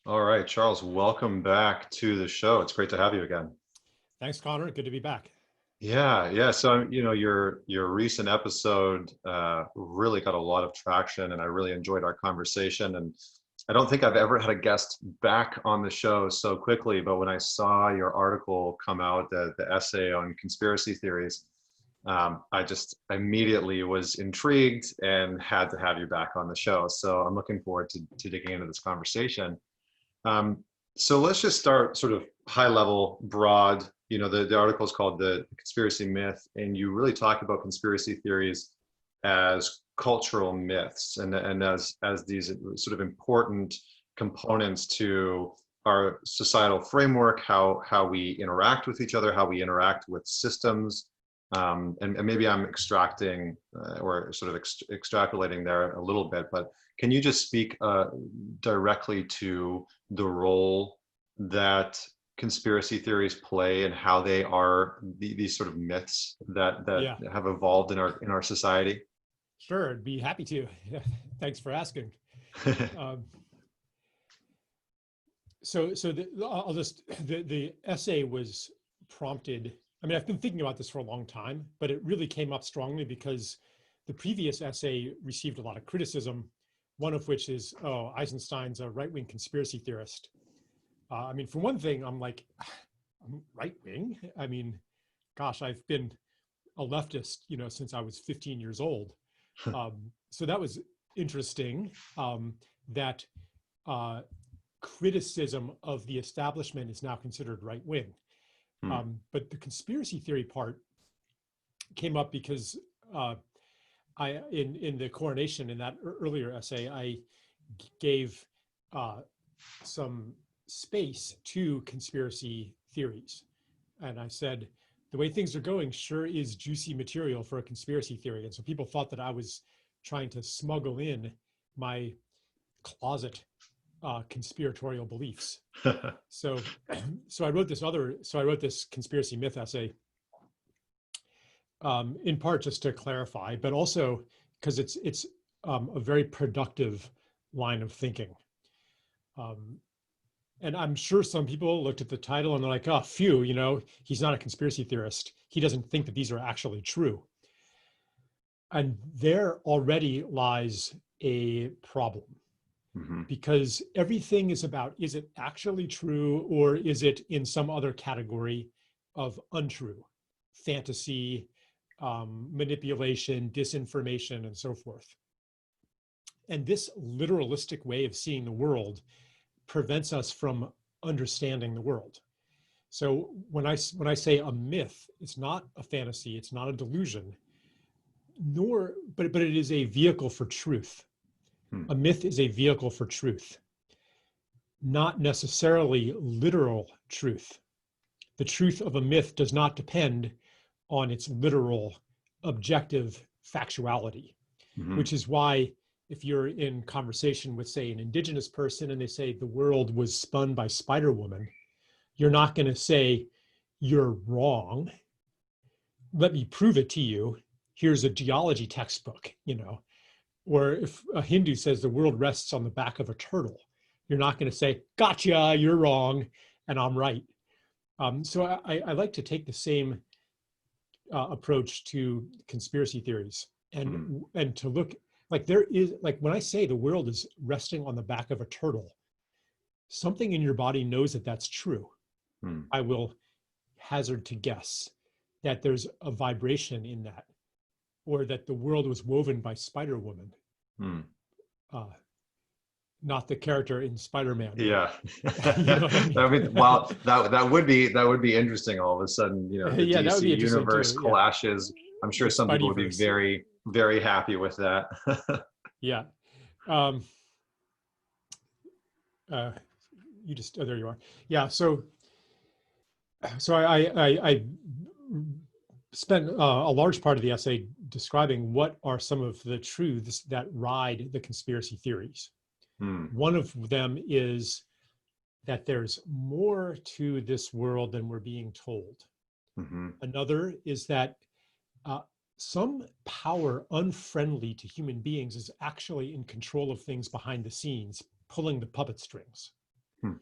All right, Charles, welcome back to the show. It's great to have you again. Thanks, Connor. Good to be back. Yeah. So your recent episode really got a lot of traction, and I really enjoyed our conversation. And I don't think I've ever had a guest back on the show so quickly. But when I saw your article come out, the essay on conspiracy theories, I just immediately was intrigued and had to have you back on the show. So I'm looking forward to digging into this conversation. Um, so let's just start sort of high level, broad. The article is called The Conspiracy Myth, and you really talk about conspiracy theories as cultural myths and as these sort of important components to our societal framework, how we interact with each other, how we interact with systems. And maybe I'm extracting or sort of extrapolating there a little bit, but can you just speak directly to the role that conspiracy theories play and how they are these sort of myths that Yeah, have evolved in our society? sure. I'd be happy to. Thanks for asking. Um, I'll just the essay was prompted. I mean, I've been thinking about this for a long time, but it really came up strongly because the previous essay received a lot of criticism. One of which is, oh, Eisenstein's a right-wing conspiracy theorist. I mean, for one thing, I'm like, I'm right-wing. I mean, gosh, I've been a leftist, since I was 15 years old. So that was interesting. That criticism of the establishment is now considered right-wing. But the conspiracy theory part came up because in the coronation, in that earlier essay, I gave some space to conspiracy theories. And I said, the way things are going sure is juicy material for a conspiracy theory. And so people thought that I was trying to smuggle in my closet conspiratorial beliefs. So I wrote this conspiracy myth essay, in part just to clarify, but also because it's a very productive line of thinking. And I'm sure some people looked at the title and they're like, oh, phew, he's not a conspiracy theorist. He doesn't think that these are actually true. And there already lies a problem. Because everything is about, is it actually true or is it in some other category of untrue, fantasy, manipulation, disinformation, and so forth. And this literalistic way of seeing the world prevents us from understanding the world. So when I say a myth, it's not a fantasy, it's not a delusion, but it is a vehicle for truth. A myth is a vehicle for truth, not necessarily literal truth. The truth of a myth does not depend on its literal, objective factuality, which is why if you're in conversation with, say, an indigenous person and they say the world was spun by Spider Woman, you're not going to say, you're wrong. Let me prove it to you. Here's a geology textbook, Or if a Hindu says the world rests on the back of a turtle, you're not going to say, gotcha, you're wrong, and I'm right. So I like to take the same approach to conspiracy theories and to look like there is, like when I say the world is resting on the back of a turtle, something in your body knows that that's true. I will hazard to guess that there's a vibration in that, or that the world was woven by Spider Woman. Not the character in Spider-Man. Yeah. You know what I mean? I mean, well, that would be interesting. All of a sudden, the Yeah, that would DC be interesting universe too. Yeah, clashes. I'm sure the some people would be Spideyverse. very, very happy with that. Yeah. Um, you just, oh, there you are. Yeah. So I spent a large part of the essay describing what are some of the truths that ride the conspiracy theories. One of them is that there's more to this world than we're being told. Another is that some power unfriendly to human beings is actually in control of things behind the scenes, pulling the puppet strings. Hmm.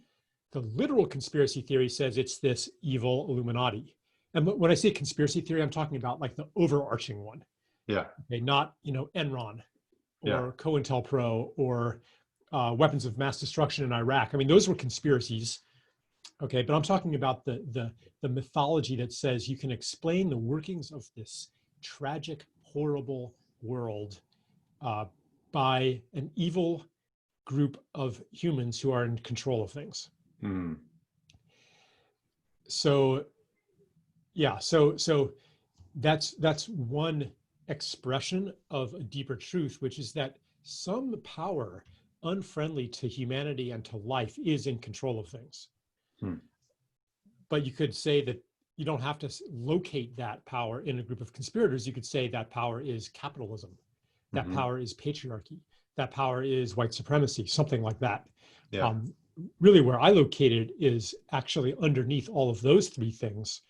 The literal conspiracy theory says it's this evil Illuminati. And when I say conspiracy theory, I'm talking about like the overarching one. Yeah. Okay, not, Enron Yeah. or COINTELPRO or weapons of mass destruction in Iraq. I mean, those were conspiracies. Okay, but I'm talking about the mythology that says you can explain the workings of this tragic, horrible world by an evil group of humans who are in control of things. Hmm. So yeah, so that's one expression of a deeper truth, which is that some power unfriendly to humanity and to life is in control of things. Hmm. But you could say that you don't have to locate that power in a group of conspirators. You could say that power is capitalism, that Mm-hmm. power is patriarchy, that power is white supremacy, something like that. Yeah. Really, where I locate it is actually underneath all of those three things,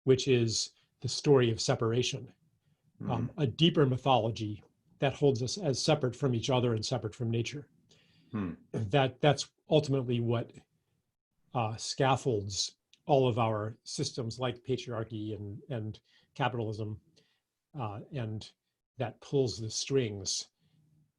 which is the story of separation, Hmm. a deeper mythology that holds us as separate from each other and separate from nature. Hmm. That's ultimately what scaffolds all of our systems like patriarchy and capitalism, and that pulls the strings,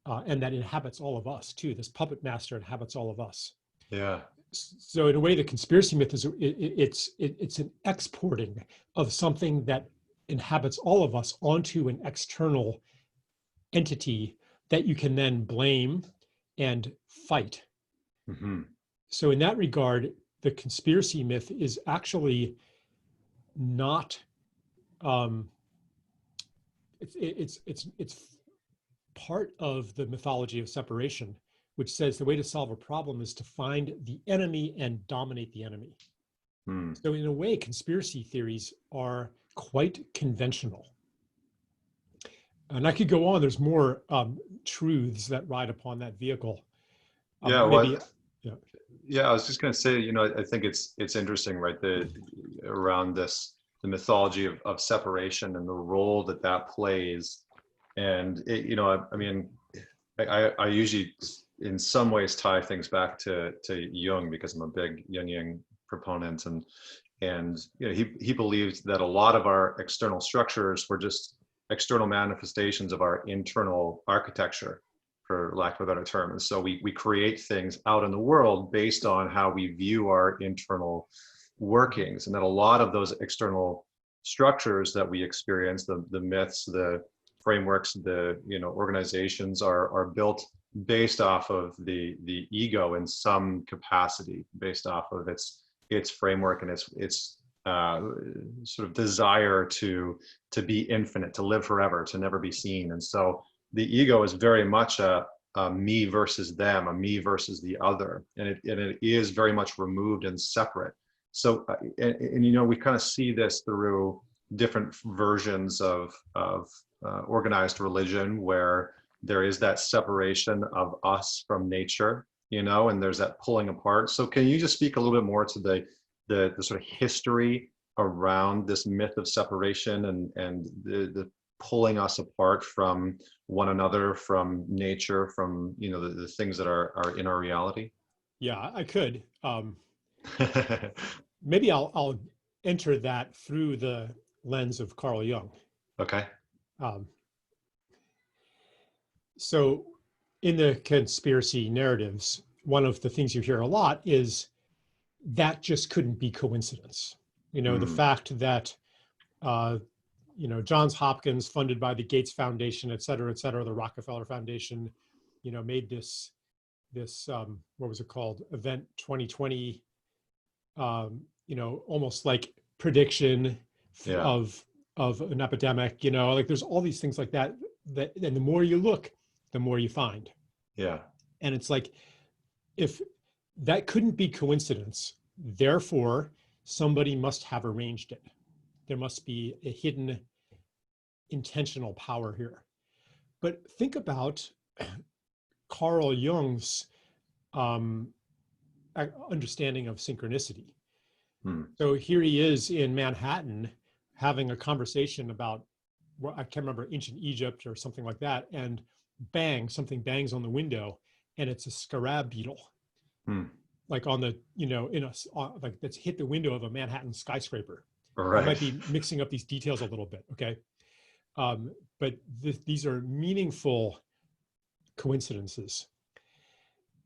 and that inhabits all of us too. This puppet master inhabits all of us. Yeah. So in a way, the conspiracy myth is it's an exporting of something that inhabits all of us onto an external entity that you can then blame and fight. Mm-hmm. So in that regard, the conspiracy myth is actually not it's part of the mythology of separation, which says the way to solve a problem is to find the enemy and dominate the enemy. Hmm. So in a way, conspiracy theories are quite conventional. And I could go on. There's more truths that ride upon that vehicle. Yeah. Maybe, Well, yeah, yeah, I was just going to say, I think it's interesting, right? Around this, the mythology of separation and the role that that plays. And I mean, I usually in some ways tie things back to Jung because I'm a big Jungian proponent, and he believed that a lot of our external structures were just external manifestations of our internal architecture, for lack of a better term. And so we create things out in the world based on how we view our internal workings, and that a lot of those external structures that we experience, the myths, the frameworks, the organizations are built based off of the ego in some capacity, based off of its framework and its sort of desire to be infinite, to live forever, to never be seen. And so the ego is very much a me versus them, a me versus the other, and it is very much removed and separate. So and we kind of see this through different versions of organized religion, where there is that separation of us from nature, and there's that pulling apart. So can you just speak a little bit more to the sort of history around this myth of separation and the pulling us apart from one another, from nature, from the things that are in our reality? yeah, I could. Maybe I'll enter that through the lens of Carl Jung. Okay. Um, so in the conspiracy narratives, one of the things you hear a lot is that just couldn't be coincidence. The Hmm. fact that Johns Hopkins, funded by the Gates Foundation, et cetera, the Rockefeller Foundation, made this what was it called, Event 2020, almost like prediction Yeah. of an epidemic. Like there's all these things like that. And the more you look, the more you find. Yeah. And it's like, if that couldn't be coincidence, therefore somebody must have arranged it. There must be a hidden intentional power here. But think about Carl Jung's understanding of synchronicity. Hmm. So here he is in Manhattan having a conversation about what I can't remember, ancient Egypt or something like that, and bang, something bangs on the window, and it's a scarab beetle. Hmm. like on the, like that's hit the window of a Manhattan skyscraper. I Right. might be mixing up these details a little bit, okay? But these are meaningful coincidences.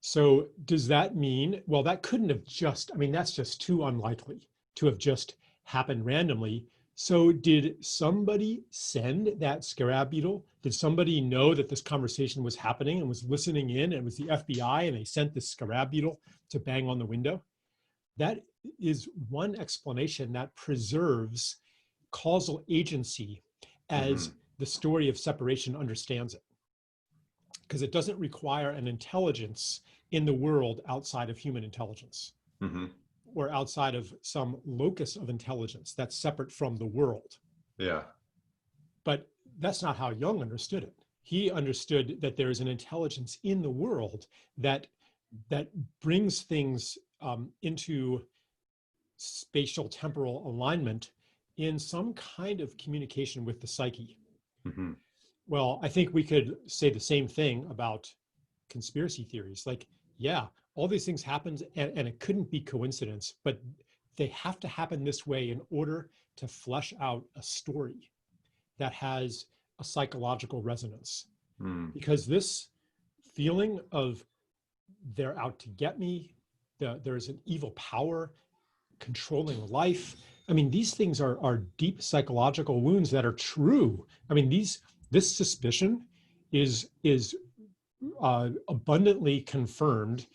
So does that mean, well, that couldn't have just, I mean, that's just too unlikely to have just happened randomly. So did somebody send that scarab beetle? Did somebody know that this conversation was happening and was listening in, and it was the FBI and they sent this scarab beetle to bang on the window? That is one explanation that preserves causal agency Hmm. as the story of separation understands it, because it doesn't require an intelligence in the world outside of human intelligence, Hmm. or outside of some locus of intelligence that's separate from the world. Yeah. But that's not how Jung understood it. He understood that there is an intelligence in the world that brings things into spatial temporal alignment in some kind of communication with the psyche. Hmm. Well, I think we could say the same thing about conspiracy theories. Like, yeah, all these things happen, and it couldn't be coincidence, but they have to happen this way in order to flesh out a story that has a psychological resonance. Mm. Because this feeling of they're out to get me, there's an evil power controlling life. I mean, these things are deep psychological wounds that are true. I mean, this suspicion is abundantly confirmed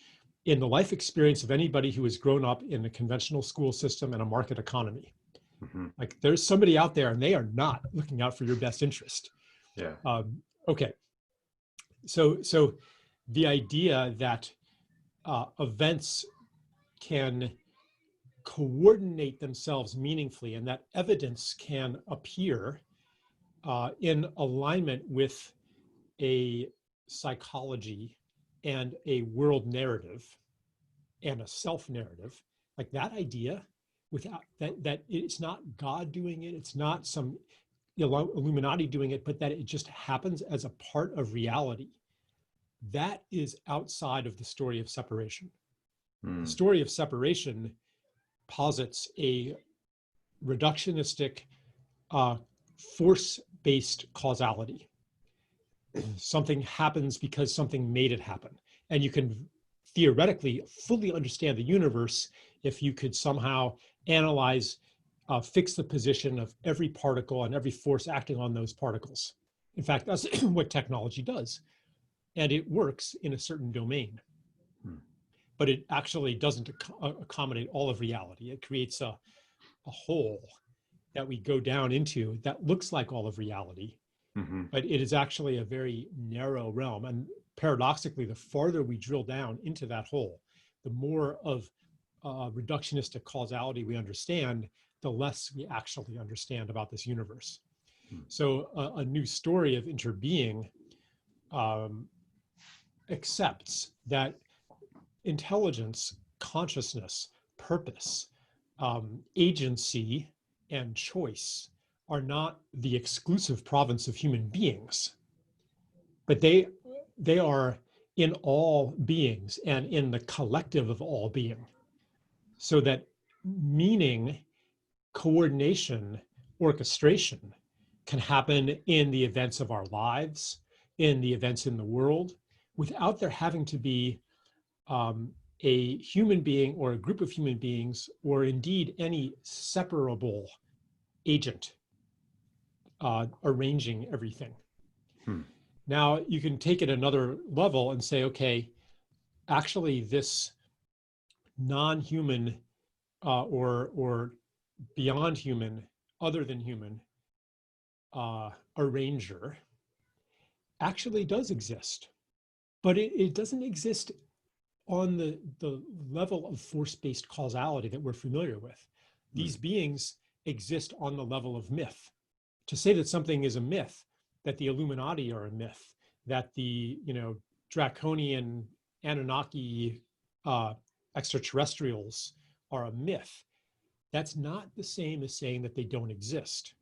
in the life experience of anybody who has grown up in a conventional school system and a market economy. Hmm. Like, there's somebody out there and they are not looking out for your best interest. Yeah. Okay, so the idea that events can coordinate themselves meaningfully and that evidence can appear in alignment with a psychology and a world narrative and a self narrative, like that idea, without that it's not God doing it, it's not some Illuminati doing it, but that it just happens as a part of reality, that is outside of the story of separation. The Mm. story of separation posits a reductionistic force-based causality. Something happens because something made it happen. And you can theoretically fully understand the universe if you could somehow analyze, fix the position of every particle and every force acting on those particles. In fact, that's what technology does. And it works in a certain domain. Mm. But it actually doesn't accommodate all of reality. It creates a hole that we go down into that looks like all of reality, Hmm. but it is actually a very narrow realm. And paradoxically, the farther we drill down into that hole, the more of reductionistic causality we understand, the less we actually understand about this universe. Mm. So a new story of interbeing accepts that intelligence, consciousness, purpose, agency, and choice are not the exclusive province of human beings, but they are in all beings and in the collective of all being. So that meaning, coordination, orchestration can happen in the events of our lives, in the events in the world, without there having to be a human being or a group of human beings, or indeed any separable agent arranging everything. Hmm. Now, you can take it another level and say, okay, actually this non-human or beyond human, other than human arranger actually does exist, but it doesn't exist on the level of force-based causality that we're familiar with. These beings exist on the level of myth. To say that something is a myth, that the Illuminati are a myth, that the draconian Anunnaki extraterrestrials are a myth, that's not the same as saying that they don't exist.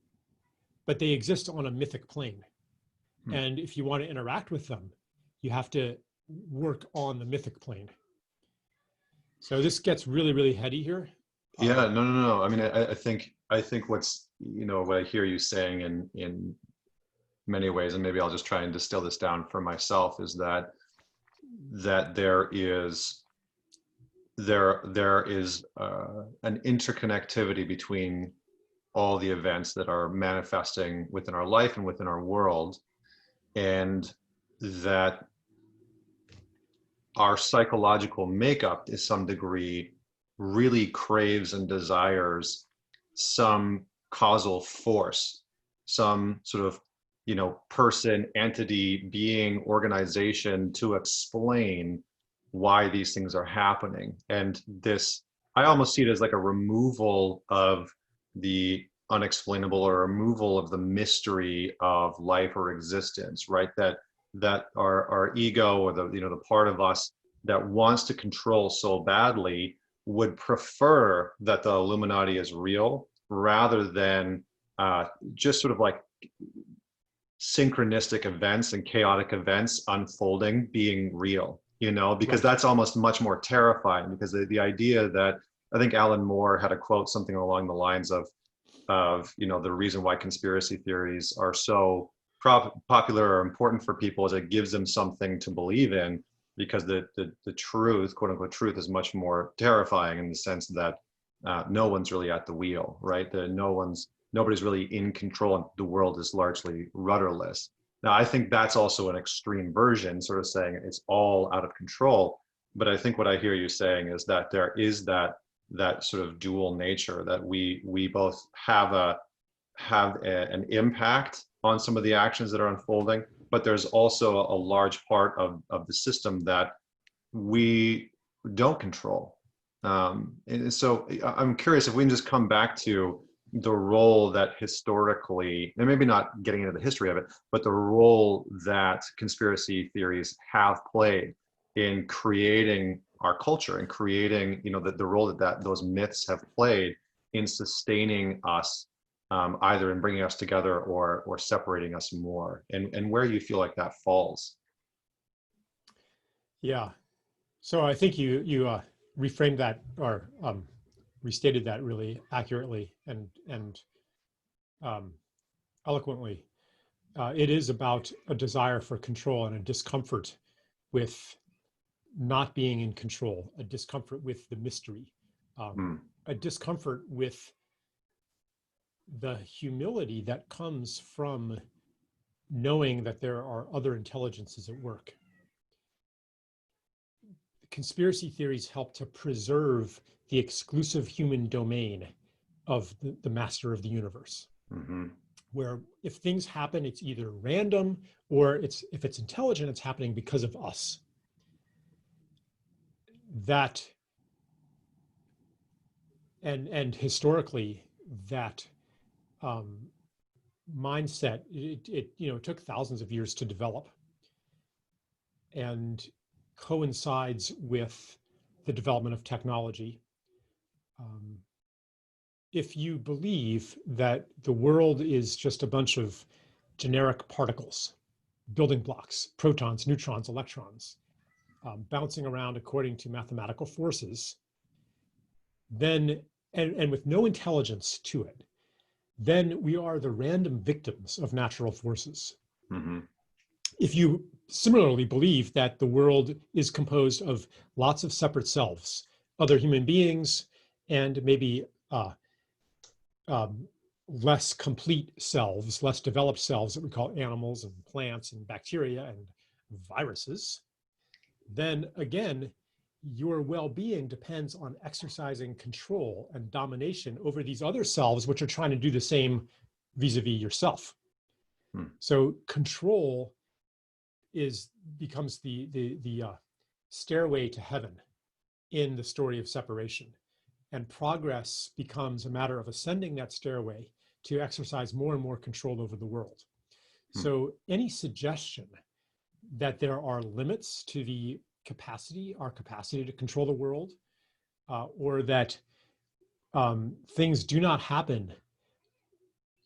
But they exist on a mythic plane. Hmm. And if you want to interact with them, you have to work on the mythic plane. So this gets really, really heady here. Yeah, no. I mean, I think what's, what I hear you saying in many ways, and maybe I'll just try and distill this down for myself, is that there is an interconnectivity between all the events that are manifesting within our life and within our world, and that our psychological makeup to some degree really craves and desires some causal force, some sort of, person, entity, being, organization to explain why these things are happening. And this, I almost see it as like a removal of the unexplainable, or removal of the mystery of life or existence, right? That our ego, or the part of us that wants to control so badly, would prefer that the Illuminati is real, rather than just sort of like synchronistic events and chaotic events unfolding being real, because Right. that's almost much more terrifying. Because the idea that, I think Alan Moore had a quote something along the lines of the reason why conspiracy theories are so popular or important for people is it gives them something to believe in, because the truth, quote unquote truth, is much more terrifying, in the sense that no one's really at the wheel, right? Nobody's really in control, and the world is largely rudderless. Now, I think that's also an extreme version, sort of saying it's all out of control. But I think what I hear you saying is that there is that sort of dual nature, that we both have an impact on some of the actions that are unfolding, but there's also a large part of the system that we don't control. And so I'm curious if we can just come back to the role that historically, and maybe not getting into the history of it, but the role that conspiracy theories have played in creating our culture, and creating, the role that those myths have played in sustaining us, either in bringing us together or separating us more, and where you feel like that falls. Yeah. So I think you reframed that, or restated that really accurately and eloquently. It is about a desire for control and a discomfort with not being in control, a discomfort with the mystery, Mm, a discomfort with the humility that comes from knowing that there are other intelligences at work. Conspiracy theories help to preserve the exclusive human domain of the master of the universe, mm-hmm. where if things happen, it's either random, or if it's intelligent, it's happening because of us. That, and historically, that mindset, it took thousands of years to develop, and coincides with the development of technology. If you believe that the world is just a bunch of generic particles, building blocks, protons, neutrons, electrons, bouncing around according to mathematical forces, then, and with no intelligence to it, then we are the random victims of natural forces. Mm-hmm. If you similarly believe that the world is composed of lots of separate selves, other human beings, and maybe less complete selves, less developed selves that we call animals and plants and bacteria and viruses, then again, your well-being depends on exercising control and domination over these other selves, which are trying to do the same vis-a-vis yourself. So control becomes the stairway to heaven in the story of separation. And progress becomes a matter of ascending that stairway to exercise more and more control over the world. So any suggestion that there are limits to our capacity to control the world, or that things do not happen,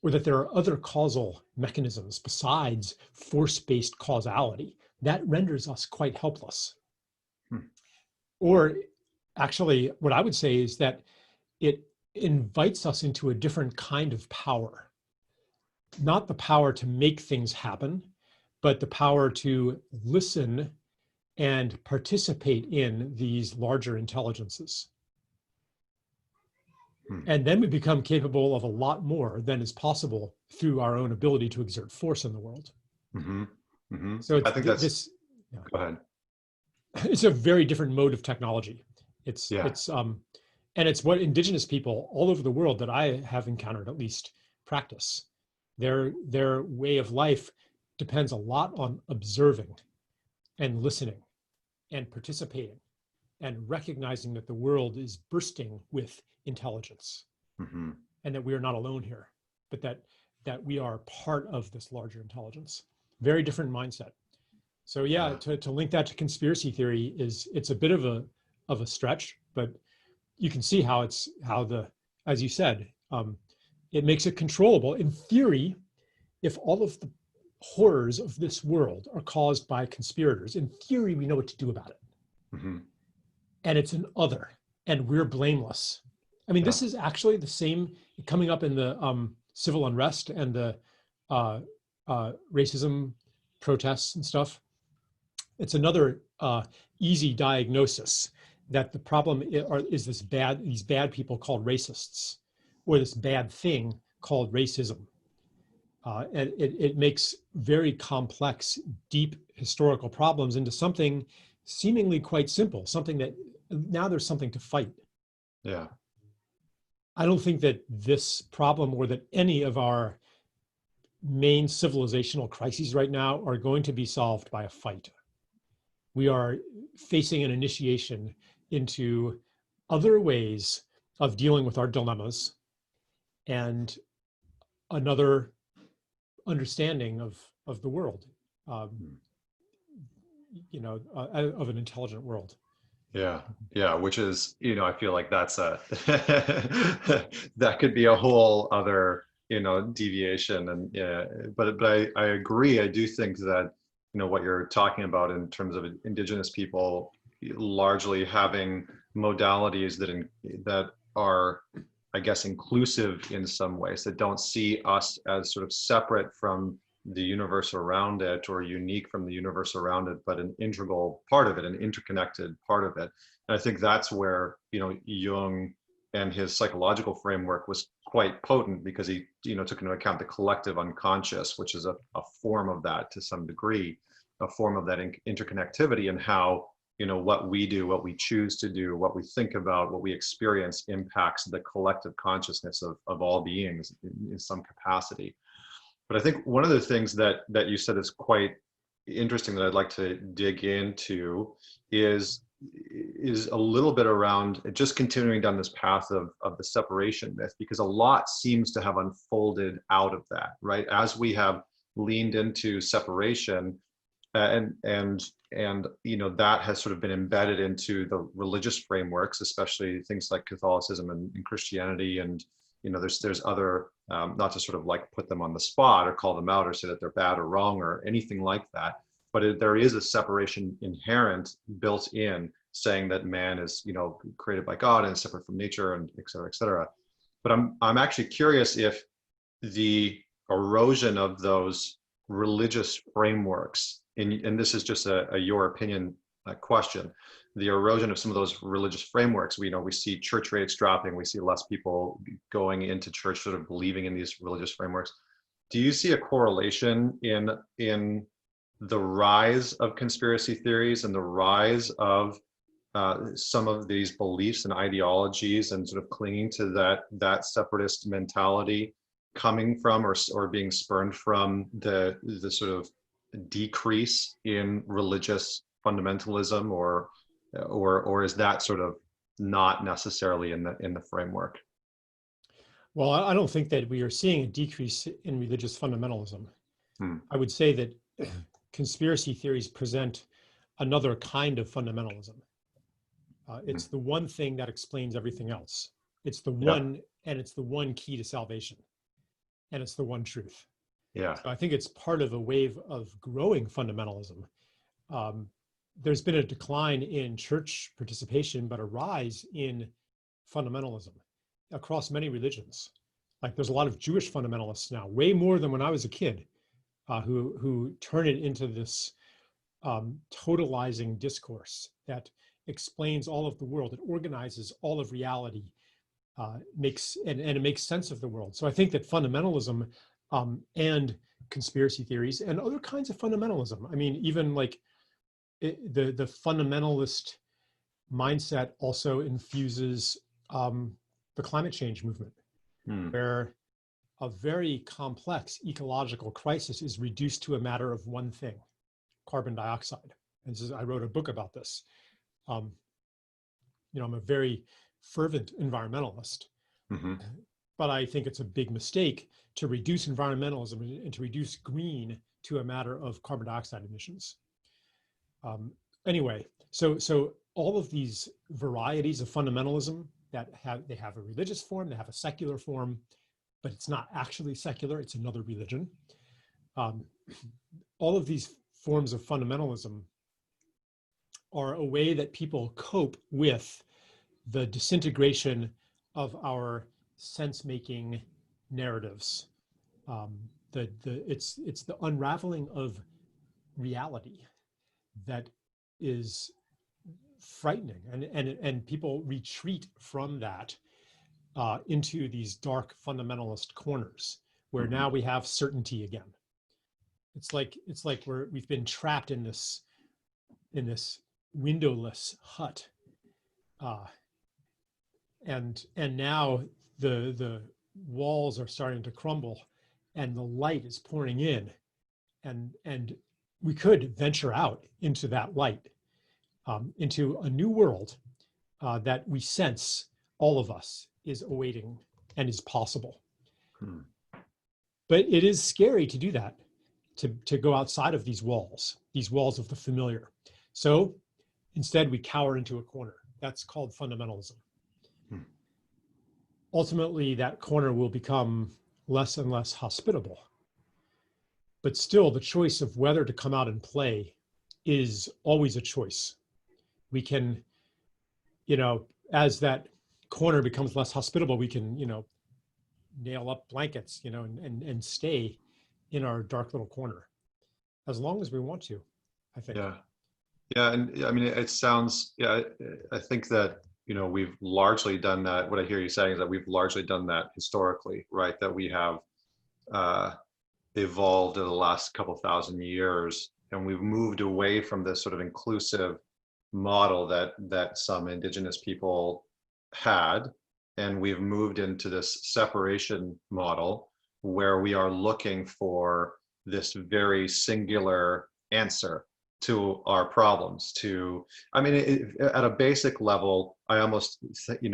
or that there are other causal mechanisms besides force-based causality, that renders us quite helpless. Or Actually, what I would say is that it invites us into a different kind of power, not the power to make things happen, but the power to listen and participate in these larger intelligences. And then we become capable of a lot more than is possible through our own ability to exert force in the world. Mm-hmm. Mm-hmm. So I it's think that's, this, yeah, go ahead. it's a very different mode of technology. Yeah. And it's what indigenous people all over the world that I have encountered at least practice. Their way of life depends a lot on observing and listening and participating and recognizing that the world is bursting with intelligence, Mm-hmm. and that we are not alone here, but that we are part of this larger intelligence. Very different mindset. So yeah, to link that to conspiracy theory it's a bit of a stretch, but you can see how as you said, it makes it controllable. In theory, if all of the horrors of this world are caused by conspirators, in theory, we know what to do about it. Mm-hmm. And it's an other, and we're blameless. I mean, Yeah. this is actually the same coming up in the civil unrest and the racism protests and stuff. It's another easy diagnosis that the problem is these bad people called racists, or this bad thing called racism. And it makes very complex, deep historical problems into something seemingly quite simple, something that now there's something to fight. Yeah. I don't think that this problem or that any of our main civilizational crises right now are going to be solved by a fight. We are facing an initiation into other ways of dealing with our dilemmas and another understanding of the world, of an intelligent world. Yeah, yeah, which is, I feel like that's that could be a whole other, deviation. And yeah, but I agree. I do think that, what you're talking about in terms of indigenous people largely having modalities that are, I guess, inclusive in some ways, that don't see us as sort of separate from the universe around it or unique from the universe around it, but an integral part of it, an interconnected part of it. And I think that's where, Jung and his psychological framework was quite potent, because he, took into account the collective unconscious, which is a form of that to some degree, a form of that interconnectivity, and how, what we do, what we choose to do, what we think about, what we experience impacts the collective consciousness of all beings in some capacity. But I think one of the things that you said is quite interesting that I'd like to dig into is a little bit around just continuing down this path of the separation myth, because a lot seems to have unfolded out of that, right? As we have leaned into separation, and that has sort of been embedded into the religious frameworks, especially things like Catholicism and Christianity, and there's other, not to sort of like put them on the spot or call them out or say that they're bad or wrong or anything like that, but there is a separation inherent, built in, saying that man is, created by God and separate from nature, and et cetera, et cetera. But I'm actually curious if the erosion of those religious frameworks, and this is just a your opinion question, the erosion of some of those religious frameworks, we see church rates dropping, we see less people going into church sort of believing in these religious frameworks. Do you see a correlation in the rise of conspiracy theories and the rise of some of these beliefs and ideologies, and sort of clinging to that separatist mentality, coming from or being spurned from the sort of decrease in religious fundamentalism, or is that sort of not necessarily in the framework? Well, I don't think that we are seeing a decrease in religious fundamentalism. I would say that conspiracy theories present another kind of fundamentalism. It's the one thing that explains everything else. It's the one, and it's the one key to salvation, and it's the one truth. Yeah. So I think it's part of a wave of growing fundamentalism. there's been a decline in church participation, but a rise in fundamentalism across many religions. Like there's a lot of Jewish fundamentalists now, way more than when I was a kid, who turn it into this totalizing discourse that explains all of the world. It organizes all of reality, and it makes sense of the world. So I think that fundamentalism and conspiracy theories and other kinds of fundamentalism, I mean, even like the fundamentalist mindset also infuses the climate change movement, where a very complex ecological crisis is reduced to a matter of one thing: carbon dioxide. And this is, I wrote a book about this. I'm a very fervent environmentalist, but I think it's a big mistake to reduce environmentalism and to reduce green to a matter of carbon dioxide emissions. Anyway, so all of these varieties of fundamentalism they have a religious form, they have a secular form, but it's not actually secular, it's another religion. All of these forms of fundamentalism are a way that people cope with the disintegration of our sense-making narratives. It's the unraveling of reality that is frightening, and people retreat from that into these dark fundamentalist corners where now we have certainty again. It's like we've been trapped in this windowless hut, and now the walls are starting to crumble, and the light is pouring in, and we could venture out into that light, into a new world that we sense, all of us, is awaiting and is possible. But it is scary to do that, to go outside of these walls of the familiar. So instead we cower into a corner. That's called fundamentalism. Ultimately, that corner will become less and less hospitable. But still, the choice of whether to come out and play is always a choice. We can, as that corner becomes less hospitable, we can, nail up blankets, and stay in our dark little corner as long as we want to, I think. Yeah. And I mean, it sounds, I think that, we've largely done that. What I hear you saying is that we've largely done that historically, right? That we have evolved in the last couple thousand years, and we've moved away from this sort of inclusive model that some indigenous people had, and we've moved into this separation model where we are looking for this very singular answer to our problems. At a basic level, I almost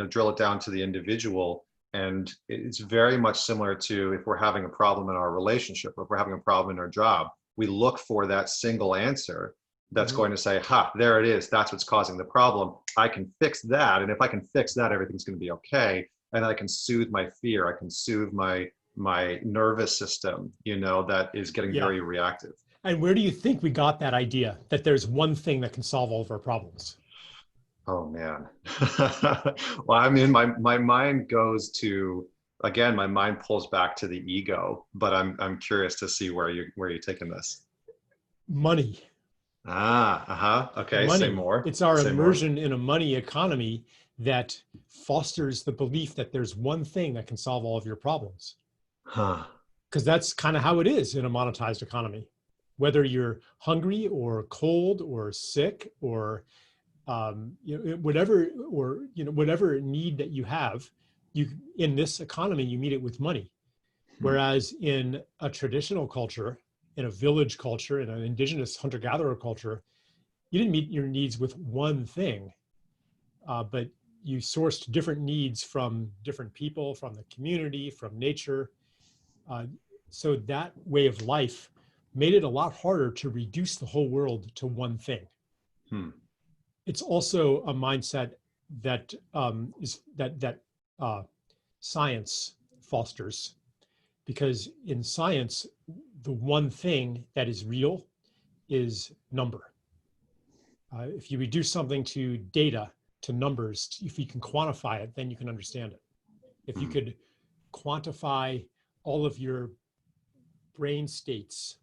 drill it down to the individual, and it's very much similar to if we're having a problem in our relationship, or if we're having a problem in our job, we look for that single answer that's going to say, there it is, that's what's causing the problem, I can fix that, and if I can fix that, everything's going to be okay, and I can soothe my fear, I can soothe my nervous system, that is getting very reactive. And where do you think we got that idea that there's one thing that can solve all of our problems? Oh man. Well, I mean, my mind goes to, again, my mind pulls back to the ego, but I'm curious to see where you're taking this. Money. Okay, money. Say more. It's our Say immersion more. in a money economy that fosters the belief that there's one thing that can solve all of your problems. Because that's kind of how it is in a monetized economy. Whether you're hungry or cold or sick or whatever need that you have, in this economy you meet it with money. Whereas in a traditional culture, in a village culture, in an indigenous hunter-gatherer culture, you didn't meet your needs with one thing, but you sourced different needs from different people, from the community, from nature. So that way of life made it a lot harder to reduce the whole world to one thing. It's also a mindset that science fosters, because in science, the one thing that is real is number. If you reduce something to data, to numbers, if you can quantify it, then you can understand it. If you could quantify all of your brain states,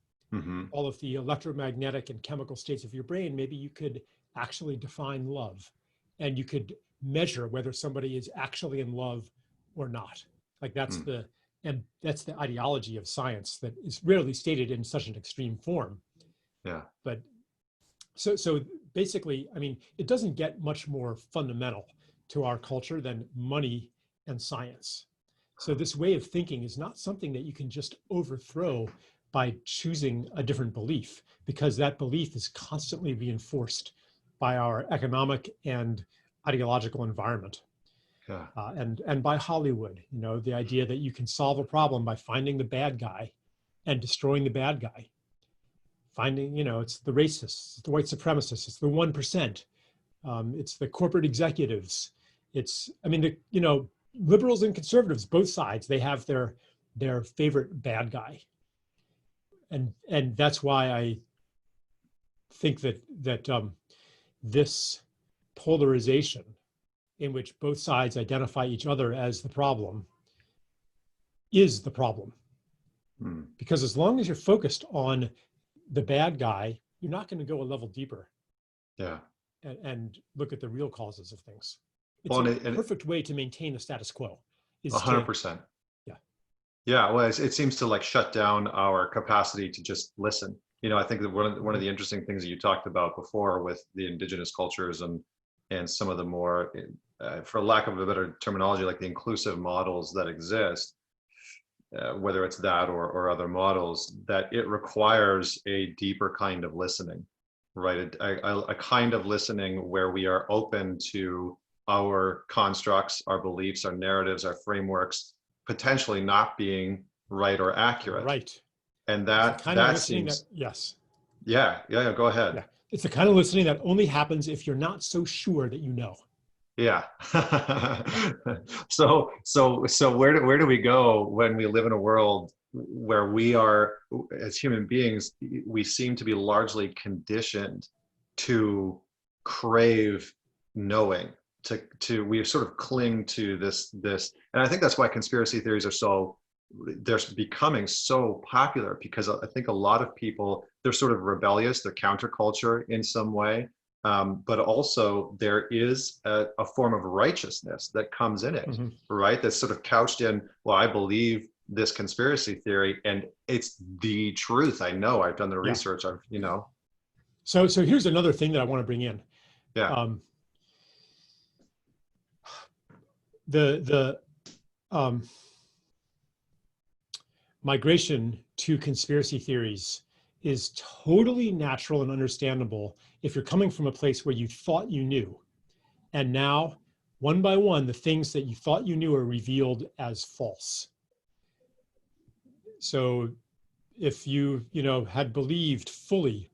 all of the electromagnetic and chemical states of your brain, maybe you could actually define love, and you could measure whether somebody is actually in love or not. Like that's the ideology of science that is rarely stated in such an extreme form. Yeah. But so basically, I mean, it doesn't get much more fundamental to our culture than money and science. So this way of thinking is not something that you can just overthrow by choosing a different belief, because that belief is constantly reinforced by our economic and ideological environment. Yeah. And by Hollywood, you know, the idea that you can solve a problem by finding the bad guy and destroying the bad guy. Finding, you know, it's the racists, it's the white supremacists, it's the 1%, it's the corporate executives. It's, I mean, you know, liberals and conservatives, both sides, they have their favorite bad guy. And that's why I think that this polarization in which both sides identify each other as the problem is the problem. Because as long as you're focused on the bad guy, you're not going to go a level deeper. Yeah. And look at the real causes of things. It's Well, a perfect way to maintain the status quo. 100%. Yeah. Yeah. Well, it seems to like shut down our capacity to just listen. You know, I think that one of the interesting things that you talked about before with the indigenous cultures and some of the more, for lack of a better terminology, like the inclusive models that exist, whether it's that or other models, that it requires a deeper kind of listening, right? A kind of listening where we are open to our constructs, our beliefs, our narratives, our frameworks, potentially not being right or accurate. Right. And that seems, yes. Yeah, go ahead. Yeah. It's the kind of listening that only happens if you're not so sure that you know. Yeah. So where do we go when we live in a world where we are, as human beings, we seem to be largely conditioned to crave knowing, to we sort of cling to this, and I think that's why conspiracy theories are they're becoming so popular, because I think a lot of people, they're sort of rebellious, they're counterculture in some way. But also there is a form of righteousness that comes in it, right? That's sort of couched in, well, I believe this conspiracy theory and it's the truth. I know, I've done the research, you know. So here's another thing that I want to bring in. Yeah. The migration to conspiracy theories is totally natural and understandable if you're coming from a place where you thought you knew. And now, one by one, the things that you thought you knew are revealed as false. So if you had believed fully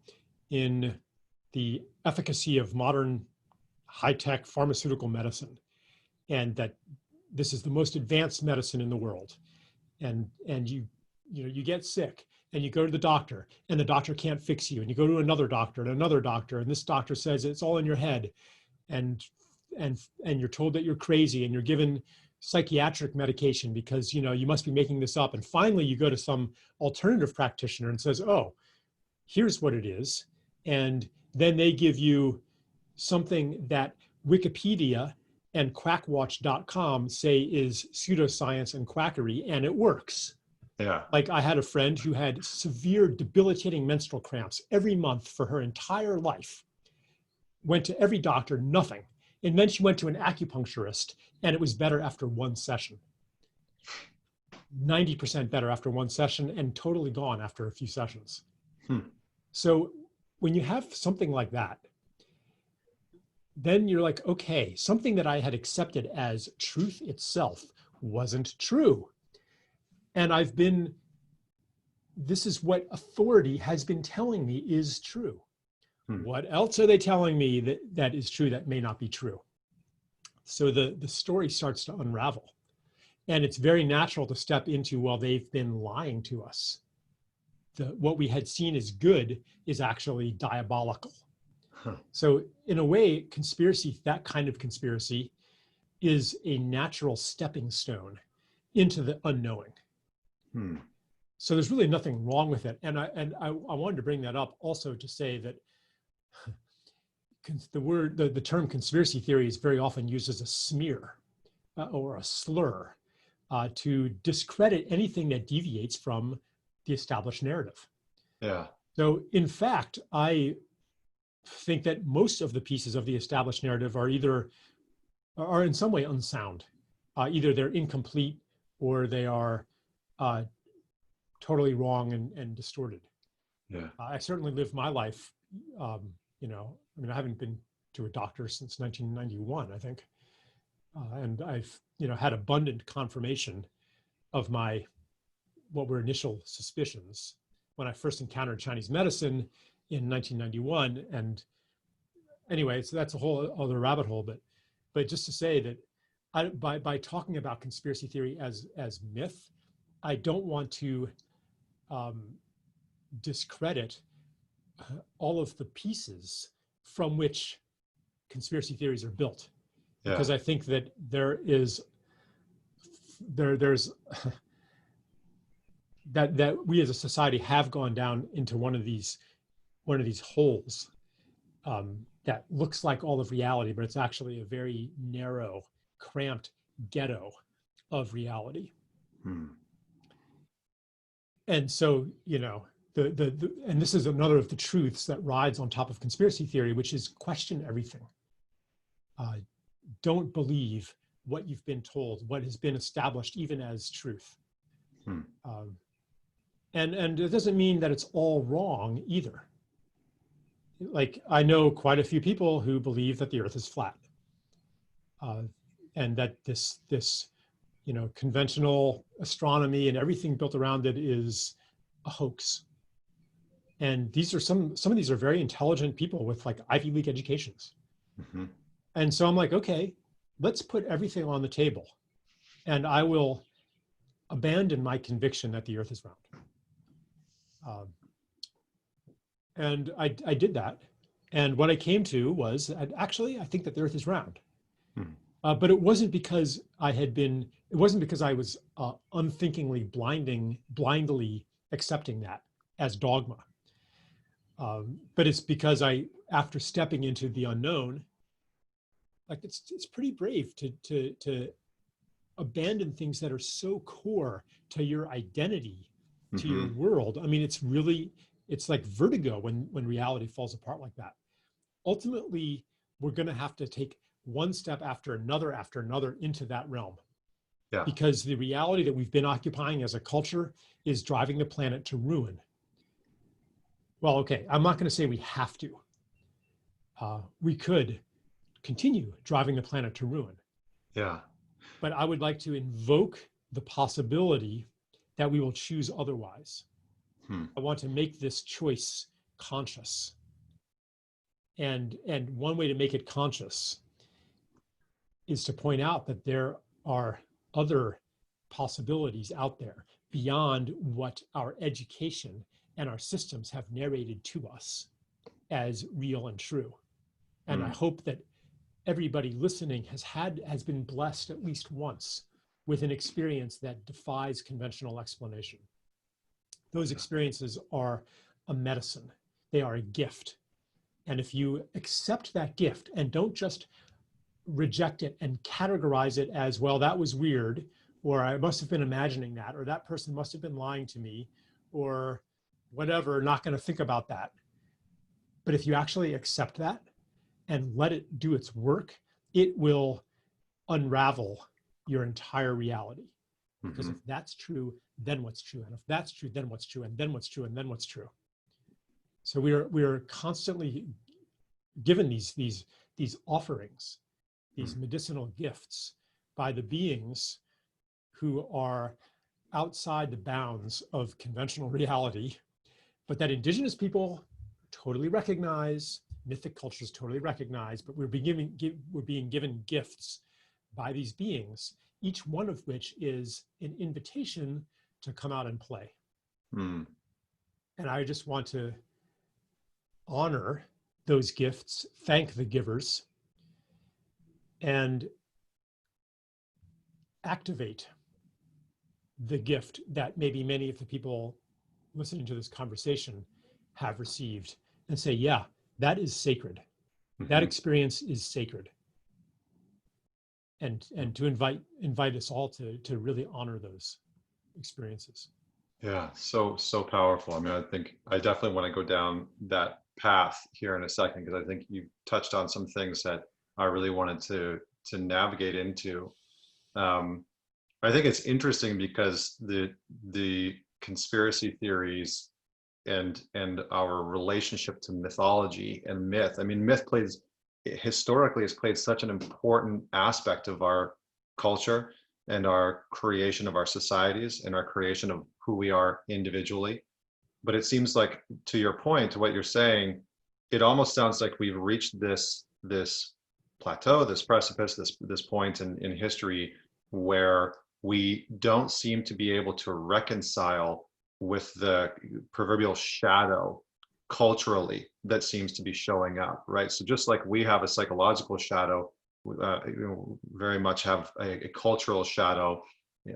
in the efficacy of modern high-tech pharmaceutical medicine, and that this is the most advanced medicine in the world, and you get sick, and you go to the doctor, and the doctor can't fix you, and you go to another doctor, and this doctor says it's all in your head, and you're told that you're crazy, and you're given psychiatric medication because you must be making this up, and finally you go to some alternative practitioner and says, oh, here's what it is, and then they give you something that Wikipedia and quackwatch.com say is pseudoscience and quackery, and it works. Yeah. Like I had a friend who had severe debilitating menstrual cramps every month for her entire life. Went to every doctor, nothing. And then she went to an acupuncturist and it was better after one session. 90% better after one session and totally gone after a few sessions. So when you have something like that, then you're like, okay, something that I had accepted as truth itself wasn't true. And this is what authority has been telling me is true. What else are they telling me that is true that may not be true? So the story starts to unravel. And it's very natural to step into, well, they've been lying to us. What we had seen as good is actually diabolical. Huh. So in a way, conspiracy, that kind of conspiracy, is a natural stepping stone into the unknowing. Hmm. So there's really nothing wrong with it. And I wanted to bring that up also to say that the term conspiracy theory is very often used as a smear or a slur to discredit anything that deviates from the established narrative. Yeah. So in fact, I think that most of the pieces of the established narrative are in some way unsound. Either they're incomplete or they are totally wrong and distorted. Yeah. I certainly lived my life, I haven't been to a doctor since 1991, I think. And I've, had abundant confirmation of what were initial suspicions when I first encountered Chinese medicine in 1991. And anyway, so that's a whole other rabbit hole, but just to say that by talking about conspiracy theory as myth, I don't want to discredit all of the pieces from which conspiracy theories are built, because Yeah. I think that there's that we as a society have gone down into one of these holes that looks like all of reality, but it's actually a very narrow, cramped ghetto of reality. Hmm. And so, and this is another of the truths that rides on top of conspiracy theory, which is question everything. Don't believe what you've been told, what has been established even as truth. Hmm. And it doesn't mean that it's all wrong either. Like, I know quite a few people who believe that the earth is flat. And that this conventional astronomy and everything built around it is a hoax. And these are some of these are very intelligent people with like Ivy League educations. Mm-hmm. And so I'm like, okay, let's put everything on the table, and I will abandon my conviction that the earth is round. And I did that. And what I came to was, I think that the earth is round. Hmm. But it wasn't because I was unthinkingly, blindly accepting that as dogma. But it's because after stepping into the unknown, like it's pretty brave to abandon things that are so core to your identity, to your world. I mean, it's like vertigo when reality falls apart like that. Ultimately, we're going to have to take one step after another into that realm. Yeah. Because the reality that we've been occupying as a culture is driving the planet to ruin. Well, okay, I'm not going to say we have to. We could continue driving the planet to ruin. Yeah. But I would like to invoke the possibility that we will choose otherwise. I want to make this choice conscious. And one way to make it conscious is to point out that there are other possibilities out there beyond what our education and our systems have narrated to us as real and true. And I hope that everybody listening has been blessed at least once with an experience that defies conventional explanation. Those experiences are a medicine. They are a gift. And if you accept that gift and don't just reject it and categorize it as, well, that was weird, or I must have been imagining that, or that person must have been lying to me, or whatever, not going to think about that. But if you actually accept that and let it do its work, it will unravel your entire reality. Because if that's true, then what's true? And if that's true, then what's true? And then what's true? And then what's true? So we are constantly given these offerings, these medicinal gifts by the beings who are outside the bounds of conventional reality, but that indigenous people totally recognize, mythic cultures totally recognize, but we're being given gifts by these beings, each one of which is an invitation to come out and play. And I just want to honor those gifts, thank the givers, and activate the gift that maybe many of the people listening to this conversation have received, and say, yeah, that is sacred. That experience is sacred. And to invite us all to really honor those experiences. Yeah, so powerful. I mean, I think I definitely want to go down that path here in a second, because I think you touched on some things that I really wanted to navigate into. I think it's interesting because the conspiracy theories and our relationship to mythology and myth. I mean, myth historically has played such an important aspect of our culture and our creation of our societies and our creation of who we are individually. But it seems like, to your point, to what you're saying, it almost sounds like we've reached this plateau, this precipice, this point in history where we don't seem to be able to reconcile with the proverbial shadow culturally that seems to be showing up, right? So just like we have a psychological shadow, very much have a cultural shadow.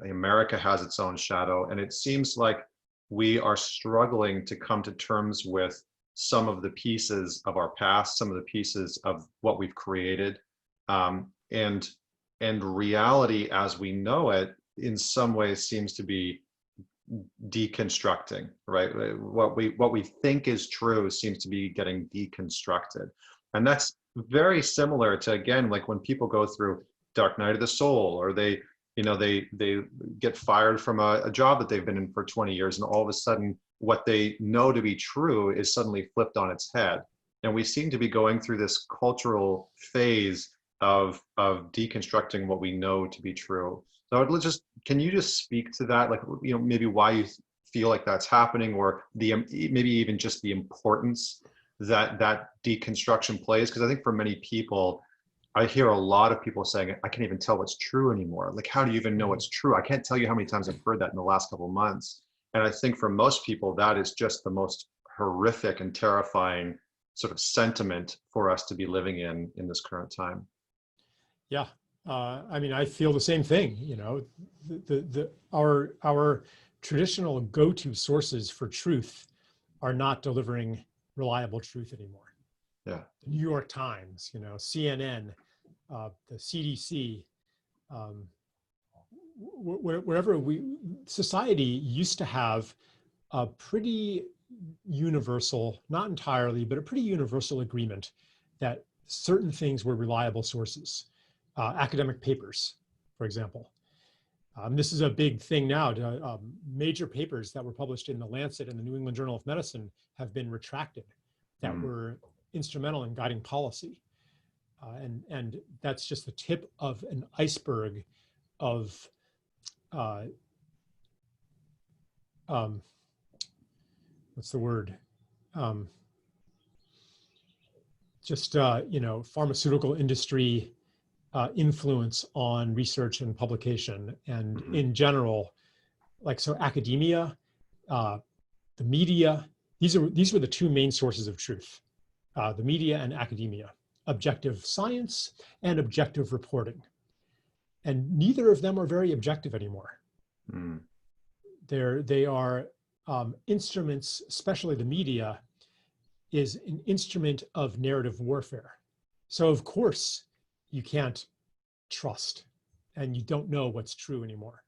America has its own shadow, and it seems like we are struggling to come to terms with some of the pieces of our past, some of the pieces of what we've created, and reality as we know it in some ways seems to be deconstructing, right? What we think is true seems to be getting deconstructed. And that's very similar to, again, like when people go through dark night of the soul, or they get fired from a job that they've been in for 20 years, and all of a sudden what they know to be true is suddenly flipped on its head. And we seem to be going through this cultural phase of deconstructing what we know to be true. So can you just speak to that, like, maybe why you feel like that's happening, or maybe even just the importance that deconstruction plays? Because I think for many people, I hear a lot of people saying, I can't even tell what's true anymore. Like, how do you even know what's true? I can't tell you how many times I've heard that in the last couple of months. And I think for most people, that is just the most horrific and terrifying sort of sentiment for us to be living in this current time. Yeah. I mean, I feel the same thing. Our traditional go-to sources for truth are not delivering reliable truth anymore. Yeah. The New York Times, CNN, the CDC, wherever society used to have a pretty universal, not entirely, but a pretty universal agreement that certain things were reliable sources. Academic papers, for example. This is a big thing now. Major papers that were published in The Lancet and the New England Journal of Medicine have been retracted that were instrumental in guiding policy. And that's just the tip of an iceberg of what's the word? Pharmaceutical industry influence on research and publication, and in general, academia, the media. These were the two main sources of truth: the media and academia, objective science and objective reporting. And neither of them are very objective anymore. They are instruments, especially the media, is an instrument of narrative warfare. So of course, you can't trust, and you don't know what's true anymore,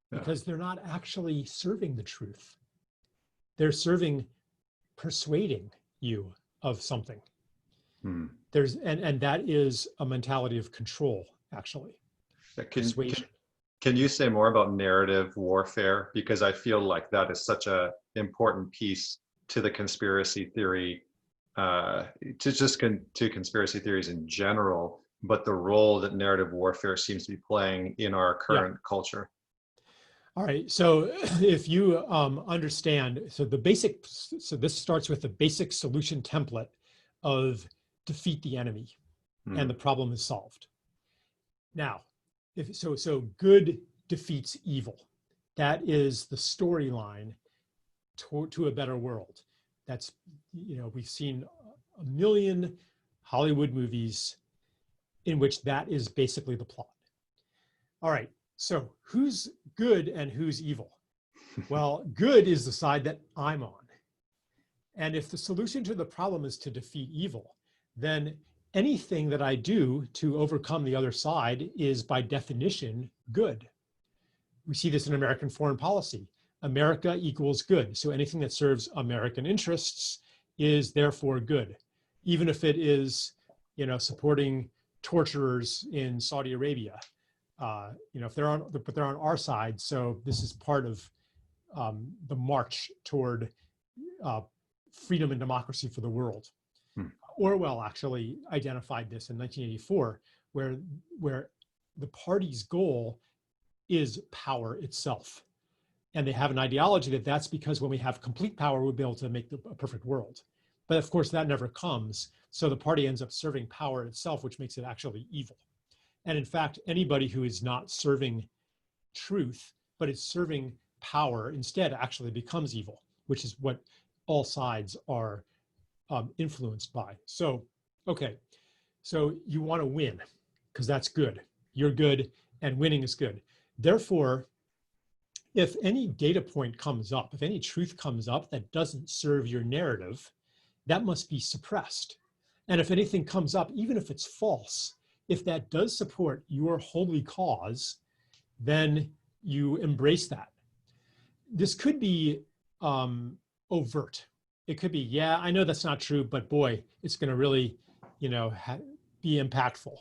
because they're not actually serving the truth. They're persuading you of something. And that is a mentality of control, actually. Persuasion. Can you say more about narrative warfare? Because I feel like that is such an important piece to the conspiracy theory, to conspiracy theories in general, but the role that narrative warfare seems to be playing in our current culture. All right, so if you understand, so this starts with the basic solution template of defeat the enemy, and the problem is solved. Now, so good defeats evil. That is the storyline to a better world. That's, we've seen a million Hollywood movies in which that is basically the plot. All right, so who's good and who's evil? Well, good is the side that I'm on. And if the solution to the problem is to defeat evil, then anything that I do to overcome the other side is by definition good. We see this in American foreign policy. America equals good. So anything that serves American interests is therefore good, even if it is, supporting torturers in Saudi Arabia. If they're on our side. So this is part of the march toward freedom and democracy for the world. Orwell actually identified this in 1984, where the party's goal is power itself. And they have an ideology that that's because when we have complete power, we'll be able to make a perfect world. But of course, that never comes. So the party ends up serving power itself, which makes it actually evil. And in fact, anybody who is not serving truth, but is serving power instead actually becomes evil, which is what all sides are influenced by. So, okay, so you want to win because that's good. You're good and winning is good. Therefore, if any data point comes up, if any truth comes up that doesn't serve your narrative, that must be suppressed. And if anything comes up, even if it's false, if that does support your holy cause, then you embrace that. This could be overt. It could be, yeah, I know that's not true, but boy, it's going to really, be impactful.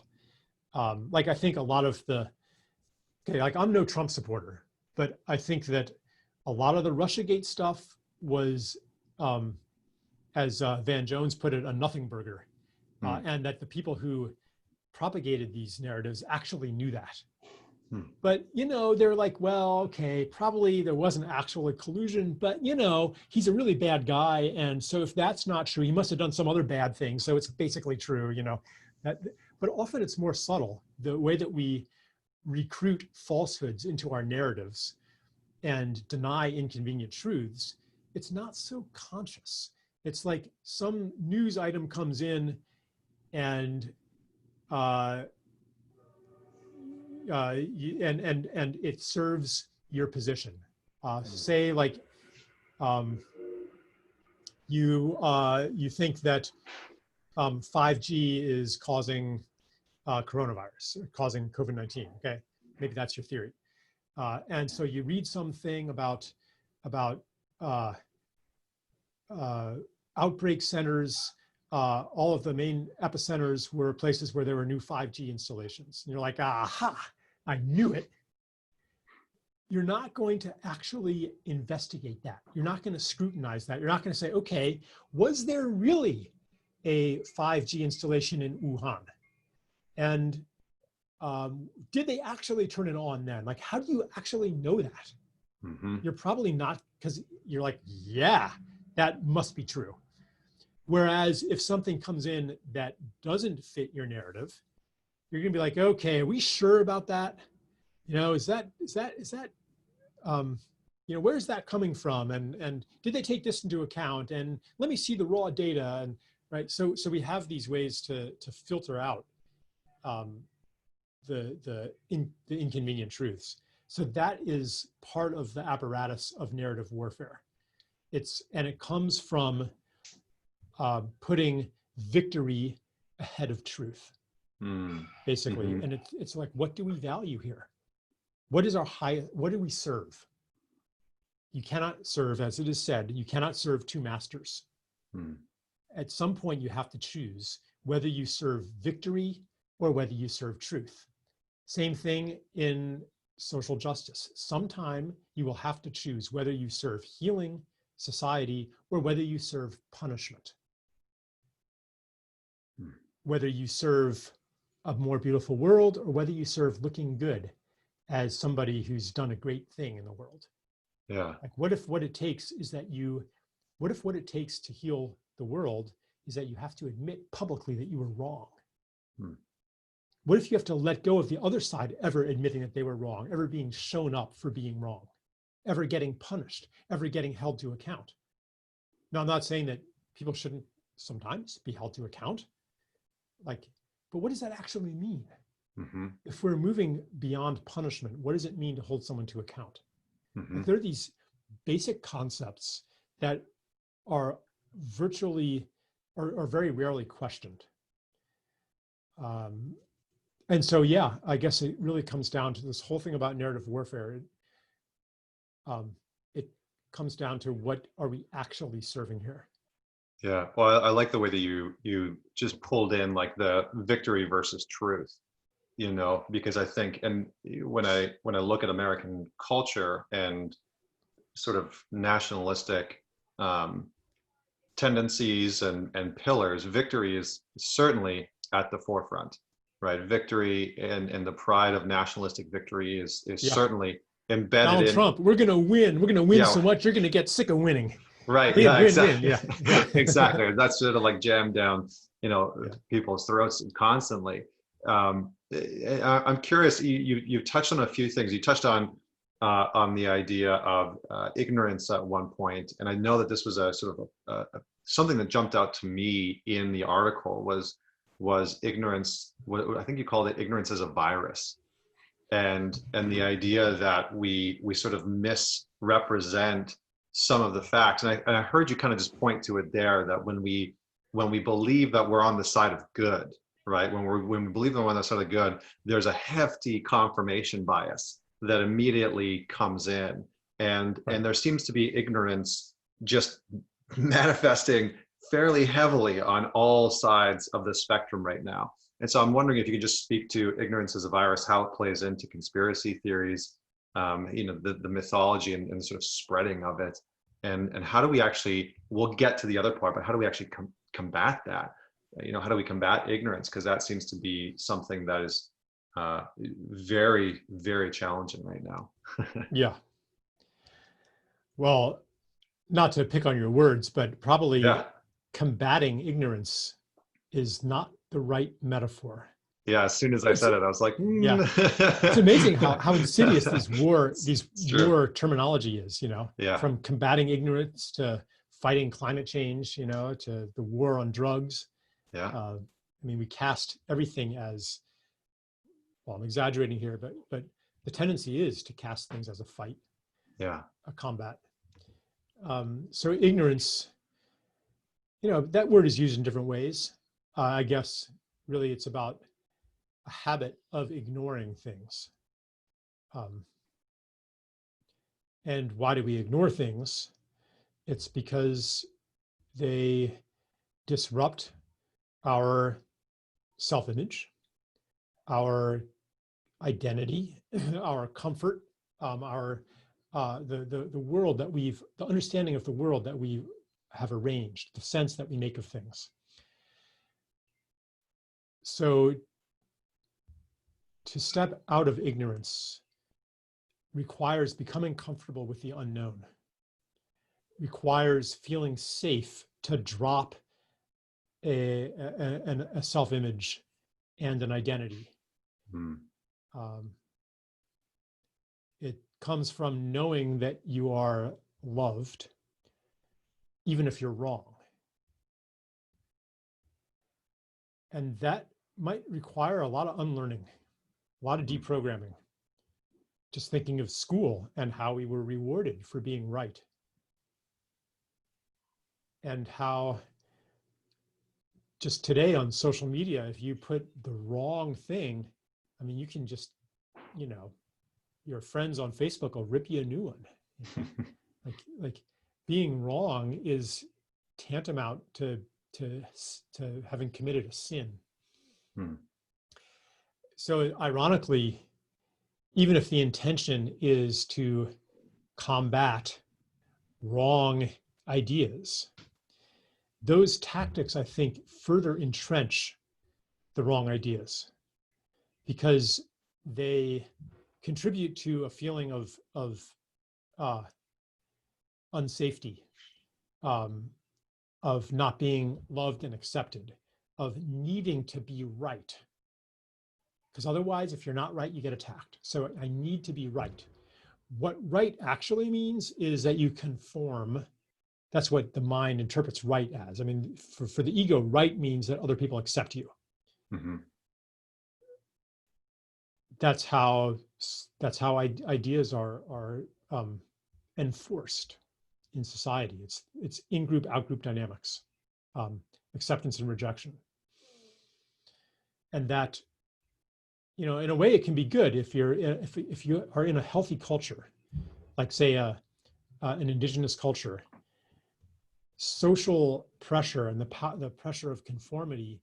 Like I think a lot of like I'm no Trump supporter, but I think that a lot of the Russiagate stuff was, as Van Jones put it, a nothing burger. And that the people who propagated these narratives actually knew that. But, they're like, well, okay, probably there wasn't actual collusion, but, he's a really bad guy. And so if that's not true, he must have done some other bad thing. So it's basically true, but often it's more subtle, the way that we recruit falsehoods into our narratives and deny inconvenient truths. It's not so conscious. It's like some news item comes in and it serves your position. Say like you think that 5G is causing coronavirus, causing COVID-19. Okay, maybe that's your theory. And so you read something about outbreak centers. All of the main epicenters were places where there were new 5G installations. And you're like, aha, I knew it. You're not going to actually investigate that. You're not going to scrutinize that. You're not going to say, okay, was there really a 5G installation in Wuhan? And did they actually turn it on then? Like, how do you actually know that? You're probably not, because you're like, yeah, that must be true. Whereas if something comes in that doesn't fit your narrative, you're going to be like, okay, are we sure about that? Is that where's that coming from? And did they take this into account? And let me see the raw data. And right. So we have these ways to filter out the inconvenient truths. So that is part of the apparatus of narrative warfare. And it comes from putting victory ahead of truth, basically. And it's like, what do we value here? What do we serve? You cannot serve, as it is said, you cannot serve two masters. At some point, you have to choose whether you serve victory or whether you serve truth. Same thing in social justice. Sometime you will have to choose whether you serve healing society or whether you serve punishment. Whether you serve a more beautiful world or whether you serve looking good as somebody who's done a great thing in the world. Yeah. Like what if what it takes to heal the world is that you have to admit publicly that you were wrong? What if you have to let go of the other side ever admitting that they were wrong, ever being shown up for being wrong, ever getting punished, ever getting held to account? Now, I'm not saying that people shouldn't sometimes be held to account. Like, but what does that actually mean? Mm-hmm. If we're moving beyond punishment, what does it mean to hold someone to account? Mm-hmm. Like, there are these basic concepts that are virtually or very rarely questioned. And so, yeah, I guess it really comes down to this whole thing about narrative warfare. It comes down to, what are we actually serving here? Yeah. Well, I like the way that you just pulled in like the victory versus truth, because I think, and when I look at American culture and sort of nationalistic tendencies and pillars, victory is certainly at the forefront, right? Victory and the pride of nationalistic victory is Yeah. certainly embedded Donald in. Trump, we're going to win. We're going to win Yeah, so much, you're going to get sick of winning. right. Win, Yeah, win, win. exactly. Yeah. Yeah. Exactly. That's sort of like jammed down, Yeah. people's throats constantly. I'm curious. You touched on a few things. You touched on the idea of ignorance at one point, and I know that this was a sort of something that jumped out to me in the article was ignorance. What I think you called it, ignorance as a virus, and the idea that we sort of misrepresent some of the facts. And I heard you kind of just point to it there, that when we believe that we're on the side of good, right? When we believe that we're on the side of good, there's a hefty confirmation bias that immediately comes in, and there seems to be ignorance just manifesting fairly heavily on all sides of the spectrum right now. And so I'm wondering if you could just speak to ignorance as a virus, how it plays into conspiracy theories, the mythology and the sort of spreading of it, and how do we actually, we'll get to the other part, but how do we actually combat that? How do we combat ignorance? Because that seems to be something that is very, very challenging right now. Yeah. Well, not to pick on your words, but probably Yeah. combating ignorance is not the right metaphor. Yeah. As soon as I said it, I was like, Yeah. It's amazing how insidious these war terminology is, Yeah. from combating ignorance to fighting climate change, to the war on drugs. Yeah. I mean, we cast everything as, well, I'm exaggerating here, but the tendency is to cast things as a fight, Yeah. a combat. So ignorance, that word is used in different ways. I guess really it's about a habit of ignoring things. And why do we ignore things? It's because they disrupt our self-image, our identity, our comfort, the world that the understanding of the world that we have arranged, the sense that we make of things. So to step out of ignorance requires becoming comfortable with the unknown, requires feeling safe to drop a self-image and an identity. It comes from knowing that you are loved, even if you're wrong. And that might require a lot of unlearning, a lot of deprogramming. Just thinking of school and how we were rewarded for being right. And how just today on social media, if you put the wrong thing, I mean, you can just, your friends on Facebook will rip you a new one. Like being wrong is tantamount to having committed a sin. So ironically, even if the intention is to combat wrong ideas, those tactics, I think, further entrench the wrong ideas because they contribute to a feeling of unsafety, of not being loved and accepted, of needing to be right. Because otherwise, if you're not right, you get attacked. So I need to be right. What right actually means is that you conform That's what the mind interprets right as. I mean, for the ego, right means that other people accept you. Mm-hmm. That's how ideas are enforced in society. It's in-group, out-group dynamics, acceptance and rejection. And that, in a way it can be good if you are in a healthy culture, like say an indigenous culture. Social pressure and the pressure of conformity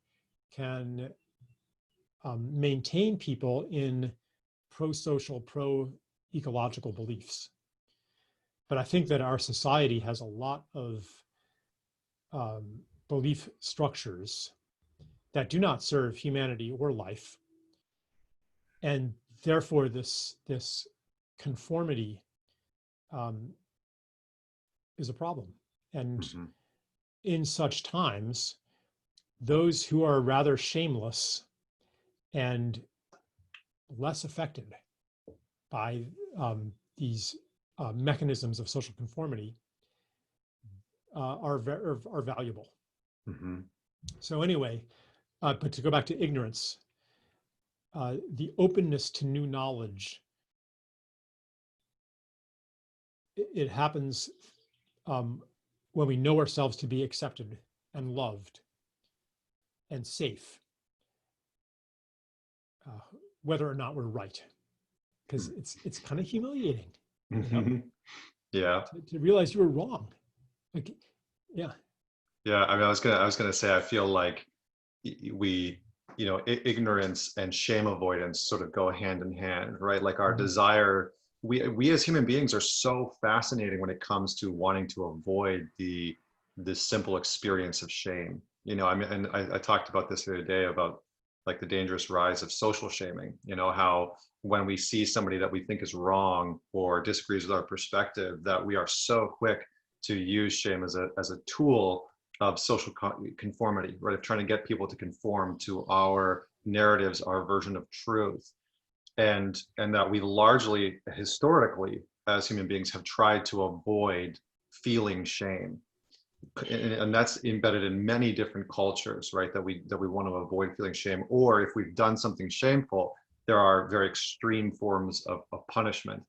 can maintain people in pro-social, pro-ecological beliefs. But I think that our society has a lot of belief structures that do not serve humanity or life. And therefore this conformity is a problem. And Mm-hmm. in such times, those who are rather shameless and less affected by these mechanisms of social conformity are valuable. Mm-hmm. So anyway, but to go back to ignorance, the openness to new knowledge, it happens when we know ourselves to be accepted and loved and safe, whether or not we're right, because it's kind of humiliating, Mm-hmm. Yeah. to realize you were wrong. Like, yeah. Yeah. I mean, I was gonna say, I feel like we, ignorance and shame avoidance sort of go hand in hand, right? Like our desire, we as human beings are so fascinating when it comes to wanting to avoid the simple experience of shame. I mean, and I talked about this the other day about like the dangerous rise of social shaming. How when we see somebody that we think is wrong or disagrees with our perspective, that we are so quick to use shame as a tool of social conformity, right? Of trying to get people to conform to our narratives, our version of truth. And that we largely, historically, as human beings, have tried to avoid feeling shame. And that's embedded in many different cultures, right? That we want to avoid feeling shame. Or if we've done something shameful, there are very extreme forms of punishment.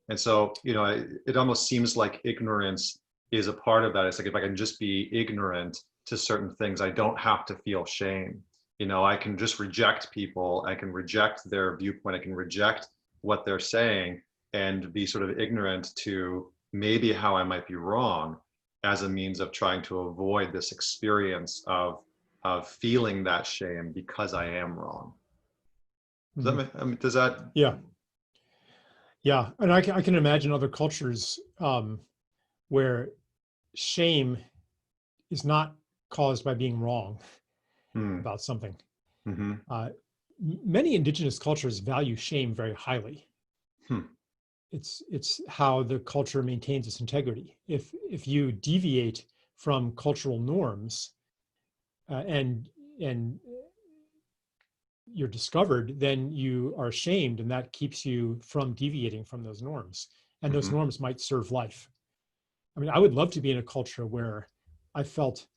And so, it almost seems like ignorance is a part of that. It's like if I can just be ignorant to certain things, I don't have to feel shame. I can just reject people. I can reject their viewpoint. I can reject what they're saying and be sort of ignorant to maybe how I might be wrong, as a means of trying to avoid this experience of feeling that shame because I am wrong. Does that make, I mean, does that? Yeah, and I can imagine other cultures where shame is not caused by being wrong about something. Mm-hmm. Many indigenous cultures value shame very highly. It's how the culture maintains its integrity. If you deviate from cultural norms and you're discovered, then you are shamed, and that keeps you from deviating from those norms. And those norms might serve life. I mean, I would love to be in a culture where I felt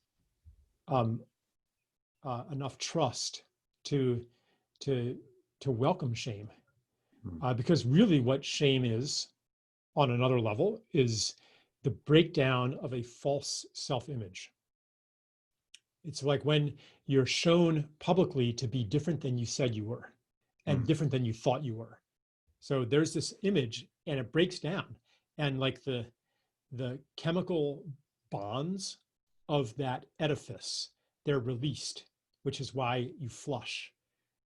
enough trust to welcome shame, because really what shame is, on another level, is the breakdown of a false self-image. It's like when you're shown publicly to be different than you said you were and different than you thought you were. So there's this image and it breaks down, and like the chemical bonds of that edifice, they're released, which is why you flush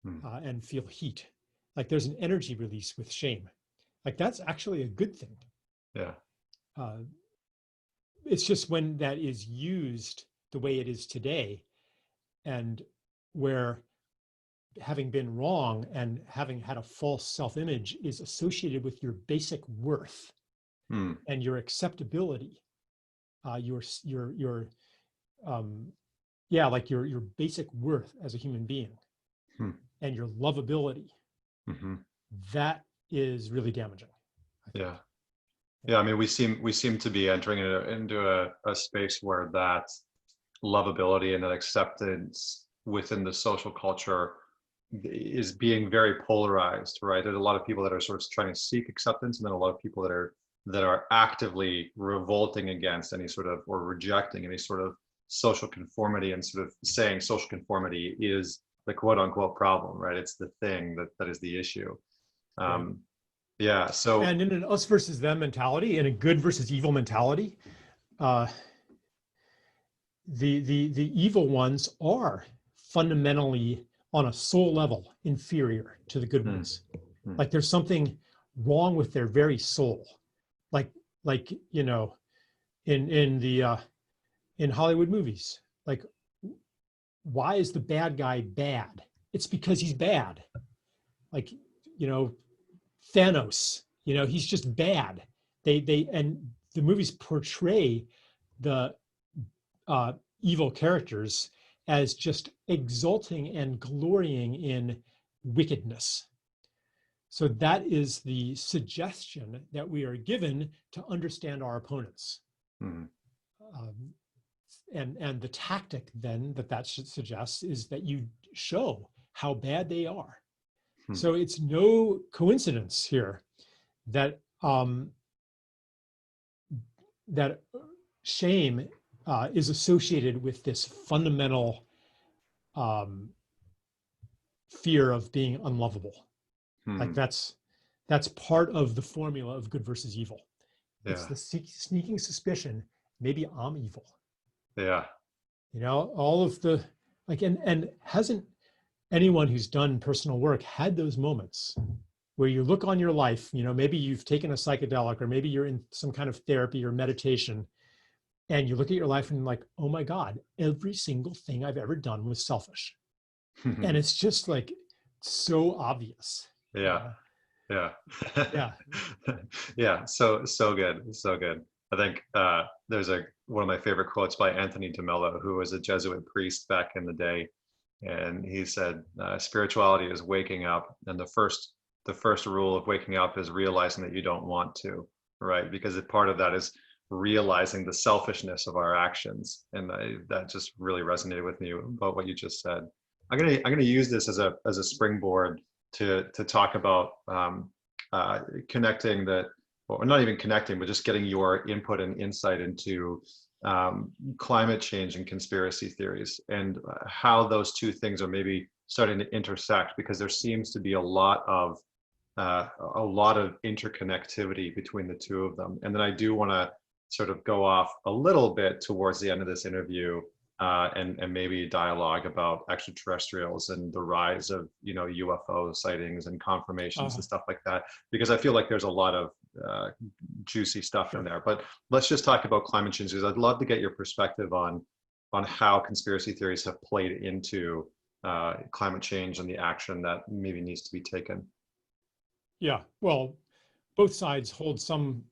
and feel heat. Like there's an energy release with shame. Like that's actually a good thing. Yeah. It's just when that is used the way it is today, and where having been wrong and having had a false self-image is associated with your basic worth and your acceptability, your basic worth as a human being and your lovability. That is really damaging. Yeah. Yeah, I mean, we seem to be entering into a space where that lovability and that acceptance within the social culture is being very polarized, right? There's a lot of people that are sort of trying to seek acceptance, and then a lot of people that are actively revolting against any sort of, or rejecting any sort of social conformity, and sort of saying social conformity is the quote unquote problem, right? It's the thing that is the issue. Right. Um, yeah. So And in an us versus them mentality, in a good versus evil mentality, uh, the evil ones are fundamentally on a soul level inferior to the good mm, ones. mm, Like there's something wrong with their very soul. Like you know, in the in Hollywood movies, like why is the bad guy bad? It's because he's bad. Like, you know, Thanos, he's just bad. And the movies portray the uh, evil characters as just exulting and glorying in wickedness. So that is the suggestion that we are given to understand our opponents. mm, Um, and the tactic then that suggests is that you show how bad they are. mm, So it's no coincidence here that that shame is associated with this fundamental um, fear of being unlovable. Like mm. that's part of the formula of good versus evil. It's Yeah, the sneaking suspicion, maybe I'm evil. yeah. All of the like, and hasn't anyone who's done personal work had those moments where you look on your life, maybe you've taken a psychedelic, or maybe you're in some kind of therapy or meditation, and you look at your life and like, oh my God, every single thing I've ever done was selfish. And it's just like so obvious. Yeah, yeah. Yeah. Yeah, so good, so good. I think there's one of my favorite quotes by Anthony DeMello, who was a Jesuit priest back in the day, and he said, spirituality is waking up, and the first rule of waking up is realizing that you don't want to, right? Because part of that is realizing the selfishness of our actions, and that just really resonated with me about what you just said. I'm gonna use this as a springboard to talk about connecting that, or not even connecting, but just getting your input and insight into climate change and conspiracy theories, and how those two things are maybe starting to intersect, because there seems to be a lot of interconnectivity between the two of them. And then I do want to sort of go off a little bit towards the end of this interview, and maybe dialogue about extraterrestrials and the rise of UFO sightings and confirmations Uh, and stuff like that, because I feel like there's a lot of juicy stuff in sure. there. But let's just talk about climate change, because I'd love to get your perspective on how conspiracy theories have played into climate change and the action that maybe needs to be taken. Yeah. Well, both sides hold some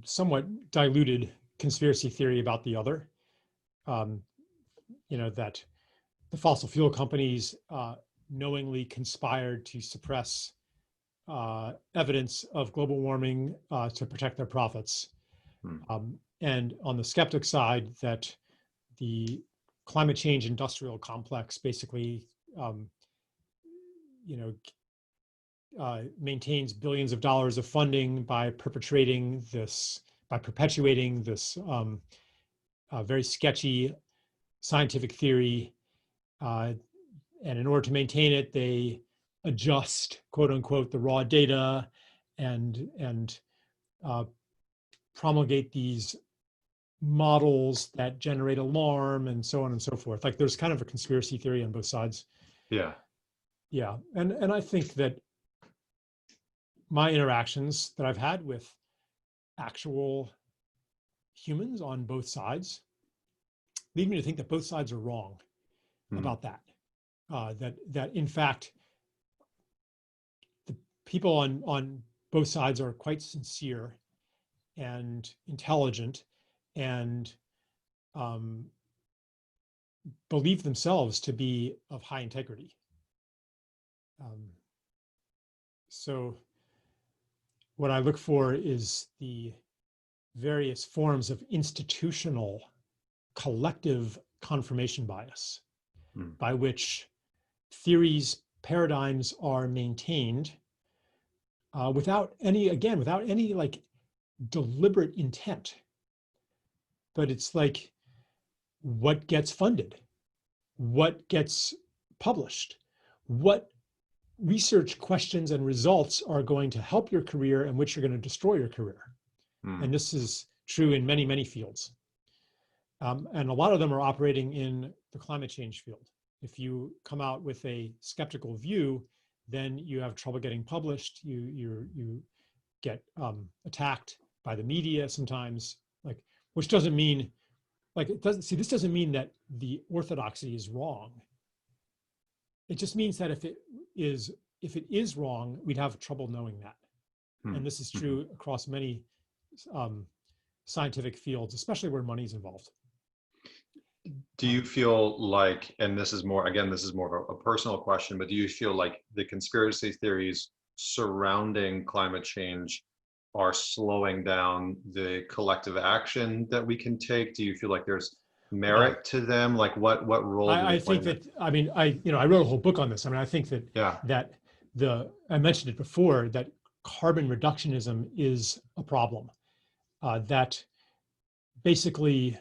somewhat diluted conspiracy theory about the other. Um, that the fossil fuel companies knowingly conspired to suppress evidence of global warming to protect their profits. Hmm. And on the skeptic side, that the climate change industrial complex basically, you know, maintains billions of dollars of funding by perpetuating this very sketchy scientific theory. And in order to maintain it, they adjust, quote unquote, the raw data and promulgate these models that generate alarm and so on and so forth. Like there's kind of a conspiracy theory on both sides. Yeah. Yeah. And I think that my interactions that I've had with actual humans on both sides lead me to think that both sides are wrong Hmm. about that. That in fact, the people on both sides are quite sincere and intelligent, and um, believe themselves to be of high integrity. Um, so what I look for is the various forms of institutional collective confirmation bias Mm. by which theories, paradigms are maintained without any, again, without any like deliberate intent. But it's like what gets funded, what gets published, what research questions and results are going to help your career and which are going to destroy your career. Mm. And this is true in many, many fields. And a lot of them are operating in the climate change field. If you come out with a skeptical view, then you have trouble getting published. You get attacked by the media sometimes, like, which doesn't mean, like, it doesn't, see, this doesn't mean that the orthodoxy is wrong. It just means that if it is wrong, we'd have trouble knowing that. Mm. And this is true across many scientific fields, especially where money is involved. Do you feel like, and this is more, again, this is more of a personal question, but do you feel like the conspiracy theories surrounding climate change are slowing down the collective action that we can take? Do you feel like there's merit to them? Like what role do they I play think that, I mean, I wrote a whole book on this. I mean, I think that, Yeah. that I mentioned it before, that carbon reductionism is a problem. That basically,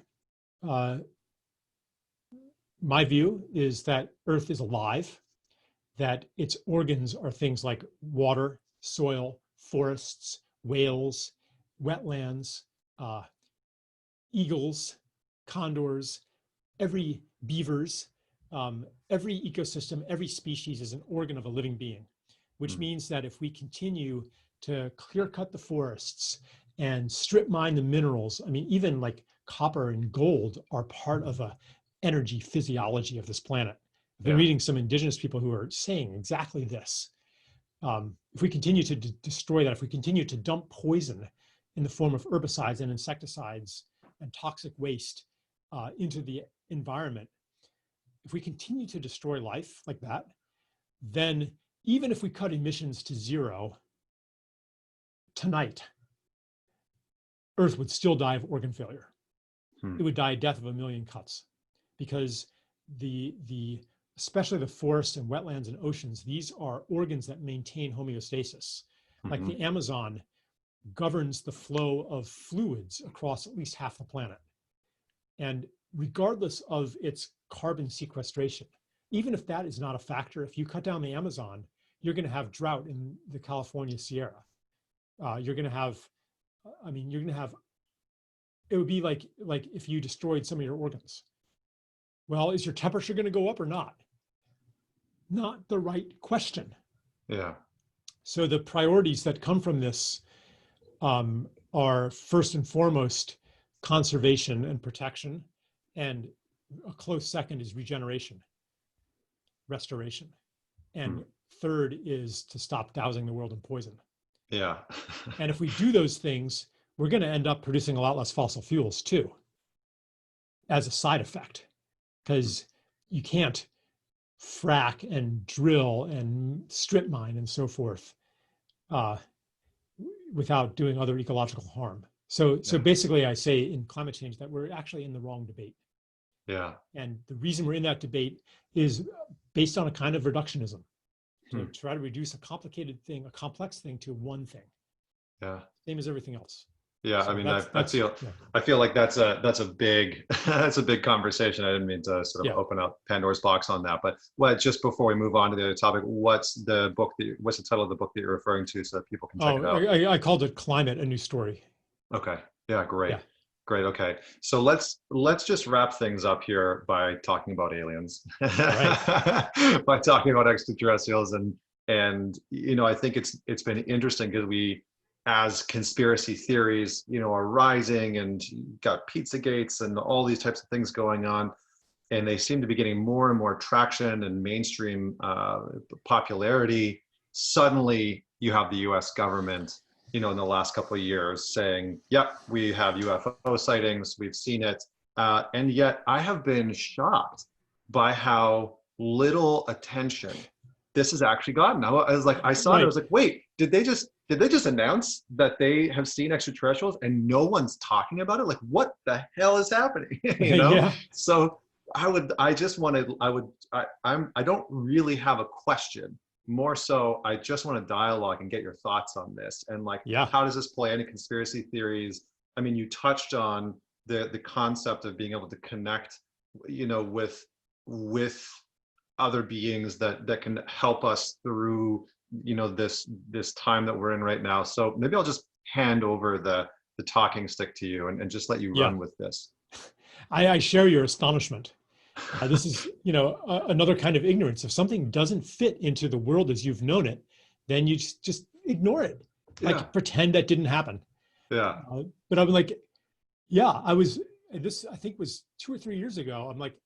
my view is that Earth is alive, that its organs are things like water, soil, forests, whales, wetlands, eagles, condors, every beavers, every ecosystem, every species is an organ of a living being, which means that if we continue to clear cut the forests and strip mine the minerals, I mean, even like copper and gold are part of a energy physiology of this planet. I've been reading some indigenous people who are saying exactly this. If we continue to destroy that, if we continue to dump poison in the form of herbicides and insecticides and toxic waste into the environment, if we continue to destroy life like that, then even if we cut emissions to zero tonight, Earth would still die of organ failure. It would die a death of a million cuts, because especially the forests and wetlands and oceans, these are organs that maintain homeostasis. Like the Amazon governs the flow of fluids across at least half the planet. And regardless of its carbon sequestration, even if that is not a factor, if you cut down the Amazon, you're going to have drought in the California Sierra. You're going to have, I mean, you're going to have, it would be like if you destroyed some of your organs. Well, is your temperature going to go up or not? Not the right question. Yeah. So the priorities that come from this are first and foremost conservation and protection, and a close second is regeneration, restoration, and third is to stop dousing the world in poison. Yeah. And if we do those things, we're going to end up producing a lot less fossil fuels too, as a side effect, because you can't frack and drill and strip mine and so forth without doing other ecological harm. So basically I say in climate change that we're actually in the wrong debate. Yeah. And the reason we're in that debate is based on a kind of reductionism, to try to reduce a complicated thing, a complex thing, to one thing. Yeah. Same as everything else. Yeah, So I mean, I feel like that's a big that's a big conversation. I didn't mean to sort of open up Pandora's box on that, but just before we move on to the other topic, what's the title of the book that you're referring to, so that people can check it out? I called it Climate: A New Story. Okay. Yeah. Great. Yeah. Great. Okay. So let's just wrap things up here by talking about aliens, by talking about extraterrestrials, and I think it's been interesting because as conspiracy theories, are rising, and you've got Pizzagates and all these types of things going on, and they seem to be getting more and more traction and mainstream popularity. Suddenly, you have the U.S. government, in the last couple of years saying, "Yep, we have UFO sightings. We've seen it," and yet I have been shocked by how little attention this is actually God. And I was like, I saw it. I was like, wait, did they just announce that they have seen extraterrestrials and no one's talking about it? Like, what the hell is happening? You know? Yeah. So I just wanted, I don't really have a question. More so, I just want to dialogue and get your thoughts on this. And like, Yeah. how does this play into conspiracy theories? I mean, you touched on the concept of being able to connect, you know, with other beings that can help us through, you know, this time that we're in right now. So maybe I'll just hand over the talking stick to you and just let you Yeah. run with this. I share your astonishment. This is, you know, another kind of ignorance. If something doesn't fit into the world as you've known it, then you just ignore it. Like, Yeah. pretend that didn't happen. Yeah. But I'm like, yeah, this I think was 2 or 3 years ago. I'm like,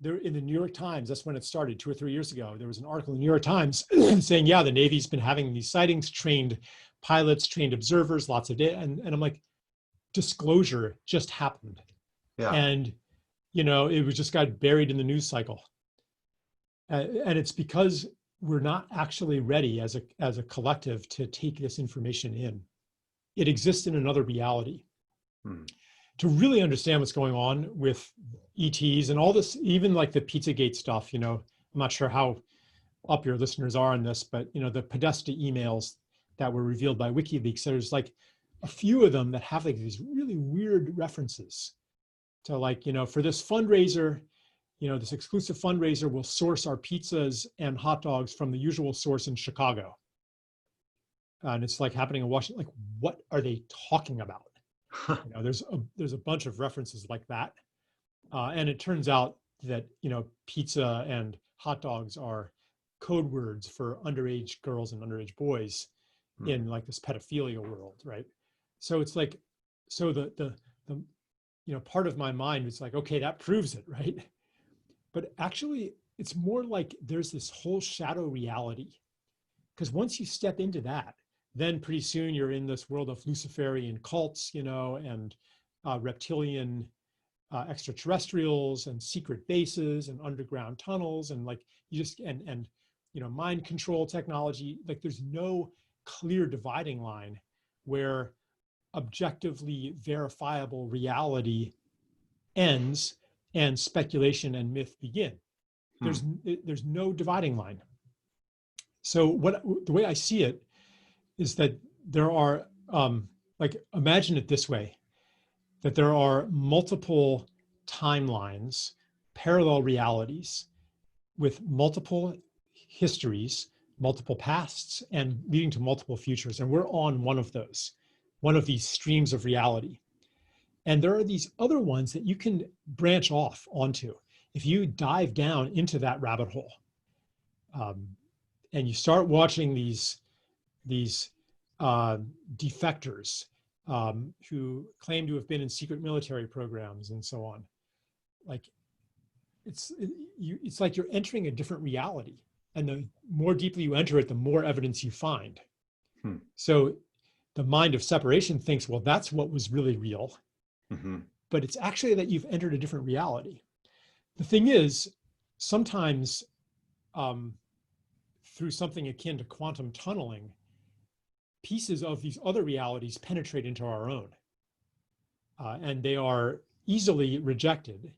there in the New York Times, that's when it started 2 or 3 years ago. There was an article in the New York Times saying, yeah, the Navy's been having these sightings, trained pilots, trained observers, lots of data. And I'm like, disclosure just happened. Yeah. And, you know, it was just got buried in the news cycle. And it's because we're not actually ready as a collective to take this information in. It exists in another reality. To really understand what's going on with ETs and all this, even like the Pizzagate stuff, you know, I'm not sure how up your listeners are on this, but, you know, the Podesta emails that were revealed by WikiLeaks, there's like a few of them that have like these really weird references to, like, you know, for this fundraiser, you know, this exclusive fundraiser will source our pizzas and hot dogs from the usual source in Chicago. And it's like happening in Washington. Like, what are they talking about? You know, there's a bunch of references like that. And it turns out that, you know, pizza and hot dogs are code words for underage girls and underage boys in like this pedophilia world, right? So it's like, so the you know, part of my mind is like, okay, that proves it, right? But actually, it's more like there's this whole shadow reality. Because once you step into that, then pretty soon you're in this world of Luciferian cults, you know, and reptilian extraterrestrials and secret bases and underground tunnels, and like you just and you know, mind control technology. Like, there's no clear dividing line where objectively verifiable reality ends and speculation and myth begin. There's no dividing line. So the way I see it is that there are, like, imagine it this way, that there are multiple timelines, parallel realities with multiple histories, multiple pasts, and leading to multiple futures. And we're on one of those, one of these streams of reality. And there are these other ones that you can branch off onto. If you dive down into that rabbit hole, and you start watching these defectors who claim to have been in secret military programs and so on, like, it's like you're entering a different reality. And the more deeply you enter it, the more evidence you find. So the mind of separation thinks, well, that's what was really real. But it's actually that you've entered a different reality. The thing is, sometimes through something akin to quantum tunneling, pieces of these other realities penetrate into our own. And they are easily rejected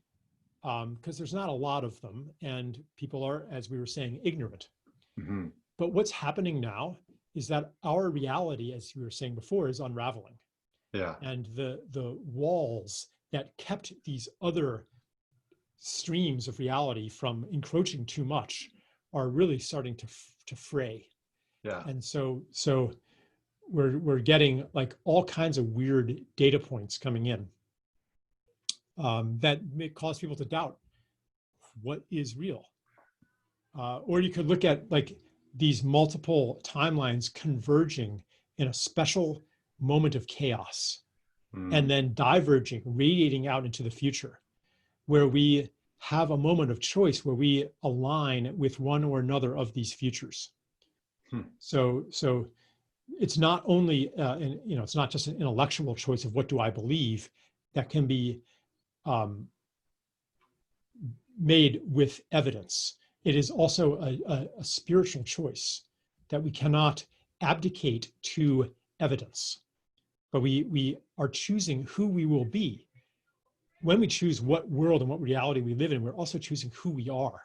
because there's not a lot of them, and people are, as we were saying, ignorant. But what's happening now is that our reality, as we were saying before, is unraveling. Yeah. And the walls that kept these other streams of reality from encroaching too much are really starting to fray. Yeah. And so we're getting like all kinds of weird data points coming in that may cause people to doubt what is real. Or you could look at like these multiple timelines converging in a special moment of chaos and then diverging, radiating out into the future, where we have a moment of choice where we align with one or another of these futures. So it's not only, you know, it's not just an intellectual choice of what do I believe that can be made with evidence. it is also a spiritual choice that we cannot abdicate to evidence, but we are choosing who we will be. When we choose what world and what reality we live in, we're also choosing who we are.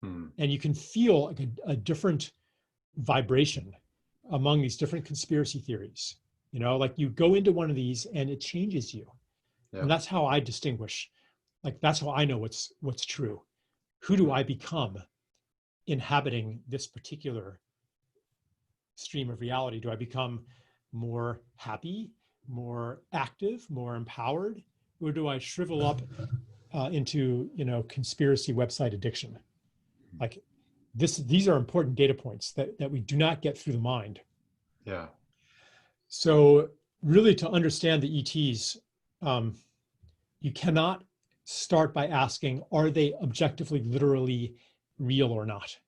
And you can feel like a different vibration among these different conspiracy theories. You know, like you go into one of these and it changes you. Yeah. And that's how I distinguish. Like, that's how I know what's true. Who do I become inhabiting this particular stream of reality? Do I become more happy, more active, more empowered, or do I shrivel up into, you know, conspiracy website addiction? Like these are important data points that we do not get through the mind. Yeah. So really, to understand the ETs, you cannot start by asking, are they objectively, literally real or not?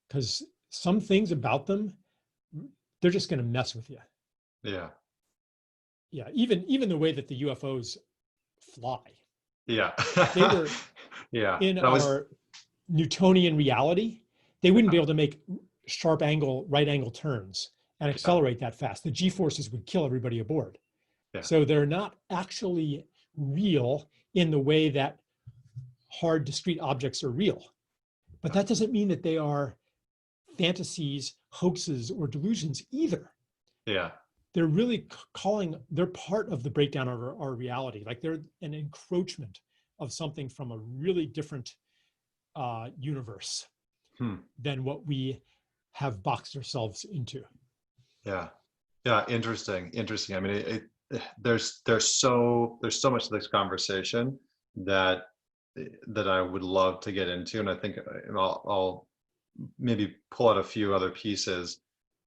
Because some things about them, they're just going to mess with you. Yeah. Yeah, even the way that the UFOs fly. Yeah. They were yeah. in That was, our Newtonian reality, they wouldn't be able to make sharp angle, right angle turns and accelerate that fast. The G-forces would kill everybody aboard. Yeah. So they're not actually real in the way that hard, discrete objects are real. But that doesn't mean that they are fantasies, hoaxes, or delusions either. Yeah. They're really they're part of the breakdown of our reality. Like they're an encroachment of something from a really different universe than what we have boxed ourselves into. Yeah. Yeah. Interesting. I mean, there's so much to this conversation that I would love to get into, and I think I'll maybe pull out a few other pieces.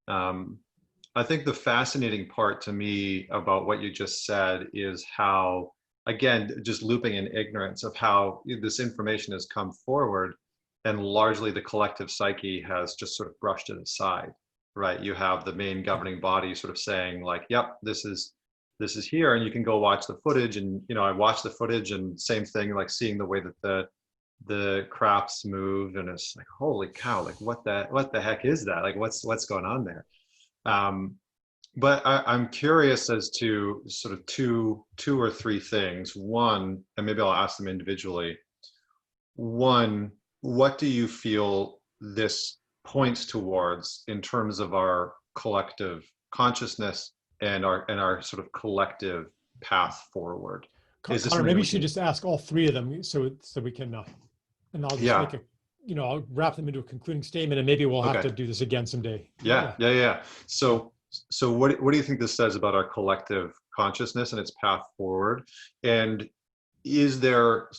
I think the fascinating part to me about what you just said is how, again, just looping in ignorance of how this information has come forward, and largely the collective psyche has just sort of brushed it aside, right? You have the main governing body sort of saying like, yep, this is here, and you can go watch the footage. And, you know, I watched the footage, and same thing, like seeing the way that the crafts move, and it's like, holy cow, like what the heck is that? Like what's going on there? But I'm curious as to sort of two or three things. One, and maybe I'll ask them individually. One, what do you feel this points towards in terms of our collective consciousness and our sort of collective path forward? Is this Connor, something maybe that you we should can? just ask all three of them so we can, and I'll just Yeah. make I'll wrap them into a concluding statement, and maybe we'll have Okay. to do this again someday. Yeah. So what do you think this says about our collective consciousness and its path forward? And is there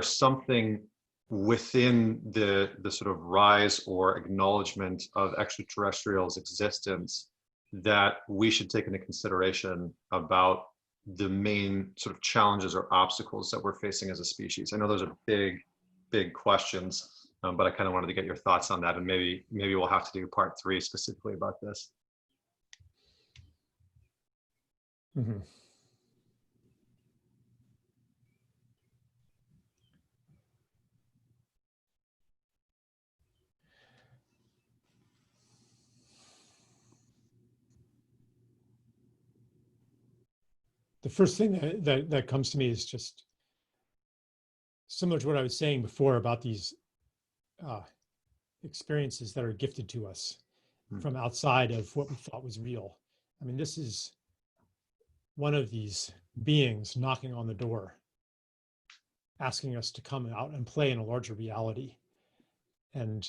something within the sort of rise or acknowledgement of extraterrestrials' existence that we should take into consideration about the main sort of challenges or obstacles that we're facing as a species? I know those are big questions. But I kind of wanted to get your thoughts on that, and maybe we'll have to do part 3 specifically about this. Mm-hmm. The first thing that comes to me is just similar to what I was saying before about these experiences that are gifted to us from outside of what we thought was real. I mean, this is one of these beings knocking on the door, asking us to come out and play in a larger reality. And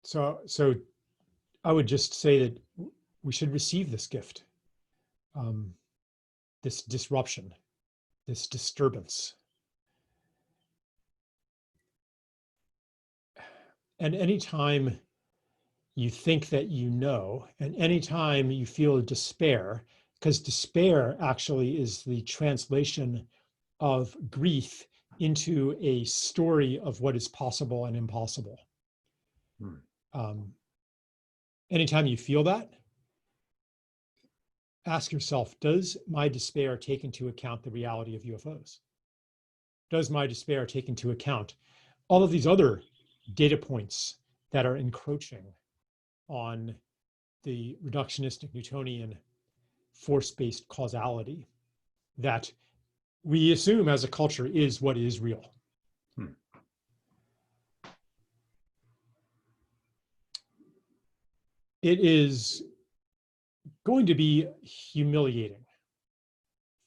so I would just say that we should receive this gift, this disruption, this disturbance. And anytime you think that you know, and anytime you feel despair, because despair actually is the translation of grief into a story of what is possible and impossible. Anytime you feel that, ask yourself, does my despair take into account the reality of UFOs? Does my despair take into account all of these other data points that are encroaching on the reductionistic Newtonian force-based causality that we assume as a culture is what is real. It is going to be humiliating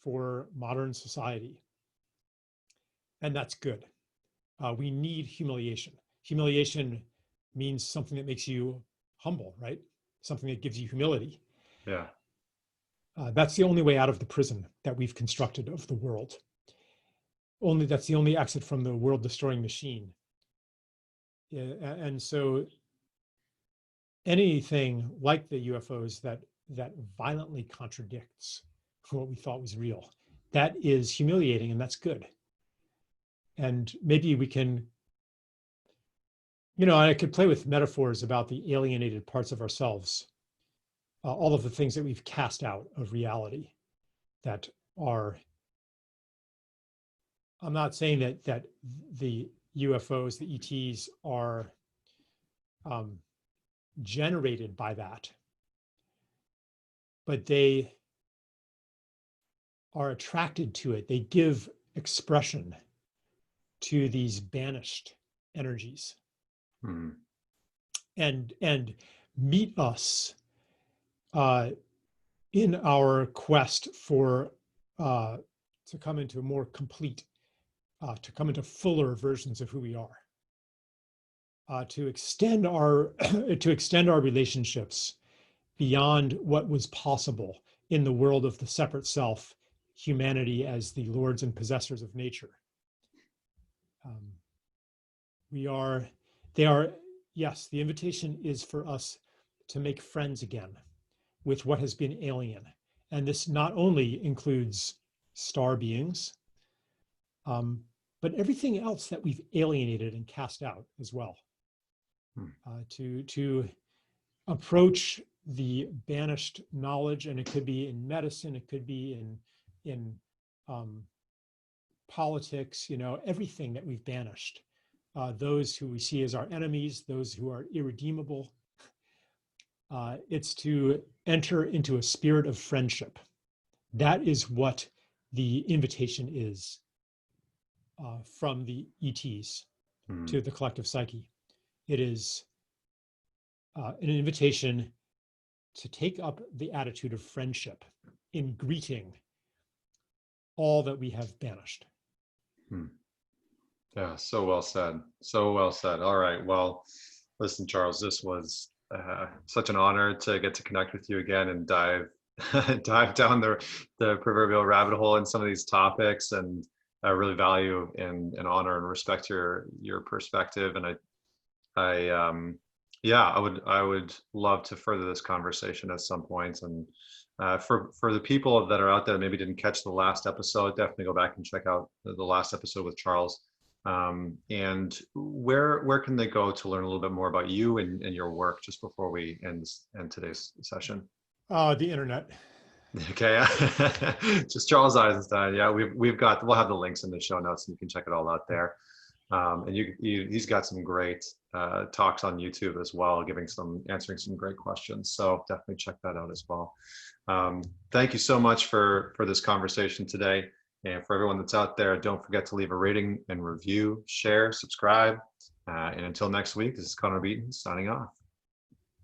for modern society, and that's good. We need humiliation. Humiliation means something that makes you humble, right? Something that gives you humility. Yeah. That's the only way out of the prison that we've constructed of the world. That's the only exit from the world-destroying machine. And so anything like the UFOs that violently contradicts what we thought was real, that is humiliating, and that's good. And maybe we can, I could play with metaphors about the alienated parts of ourselves, all of the things that we've cast out of reality that are, I'm not saying that the UFOs, the ETs are generated by that, but they are attracted to it. They give expression to these banished energies, and meet us in our quest for to come into a more complete, to come into fuller versions of who we are, to extend our relationships beyond what was possible in the world of the separate self, humanity as the lords and possessors of nature. Yes, the invitation is for us to make friends again with what has been alien. And this not only includes star beings, but everything else that we've alienated and cast out as well. To approach the banished knowledge, and it could be in medicine, it could be in politics, everything that we've banished, those who we see as our enemies, those who are irredeemable. It's to enter into a spirit of friendship. That is what the invitation is from the ETs to the collective psyche. It is an invitation to take up the attitude of friendship in greeting all that we have banished. Yeah, so well said. So well said. All right. Well, listen, Charles, this was such an honor to get to connect with you again and dive down the proverbial rabbit hole in some of these topics. And I really value and honor and respect your perspective. And I would love to further this conversation at some point. And for the people that are out there that maybe didn't catch the last episode, definitely go back and check out the last episode with Charles. And where can they go to learn a little bit more about you and your work just before we end today's session? The internet. Okay. Just Charles Eisenstein. Yeah, we'll have the links in the show notes and you can check it all out there. And he's got some great talks on YouTube as well, answering some great questions. So definitely check that out as well. Thank you so much for this conversation today. And for everyone that's out there, don't forget to leave a rating and review, share, subscribe. And until next week, this is Connor Beaton signing off.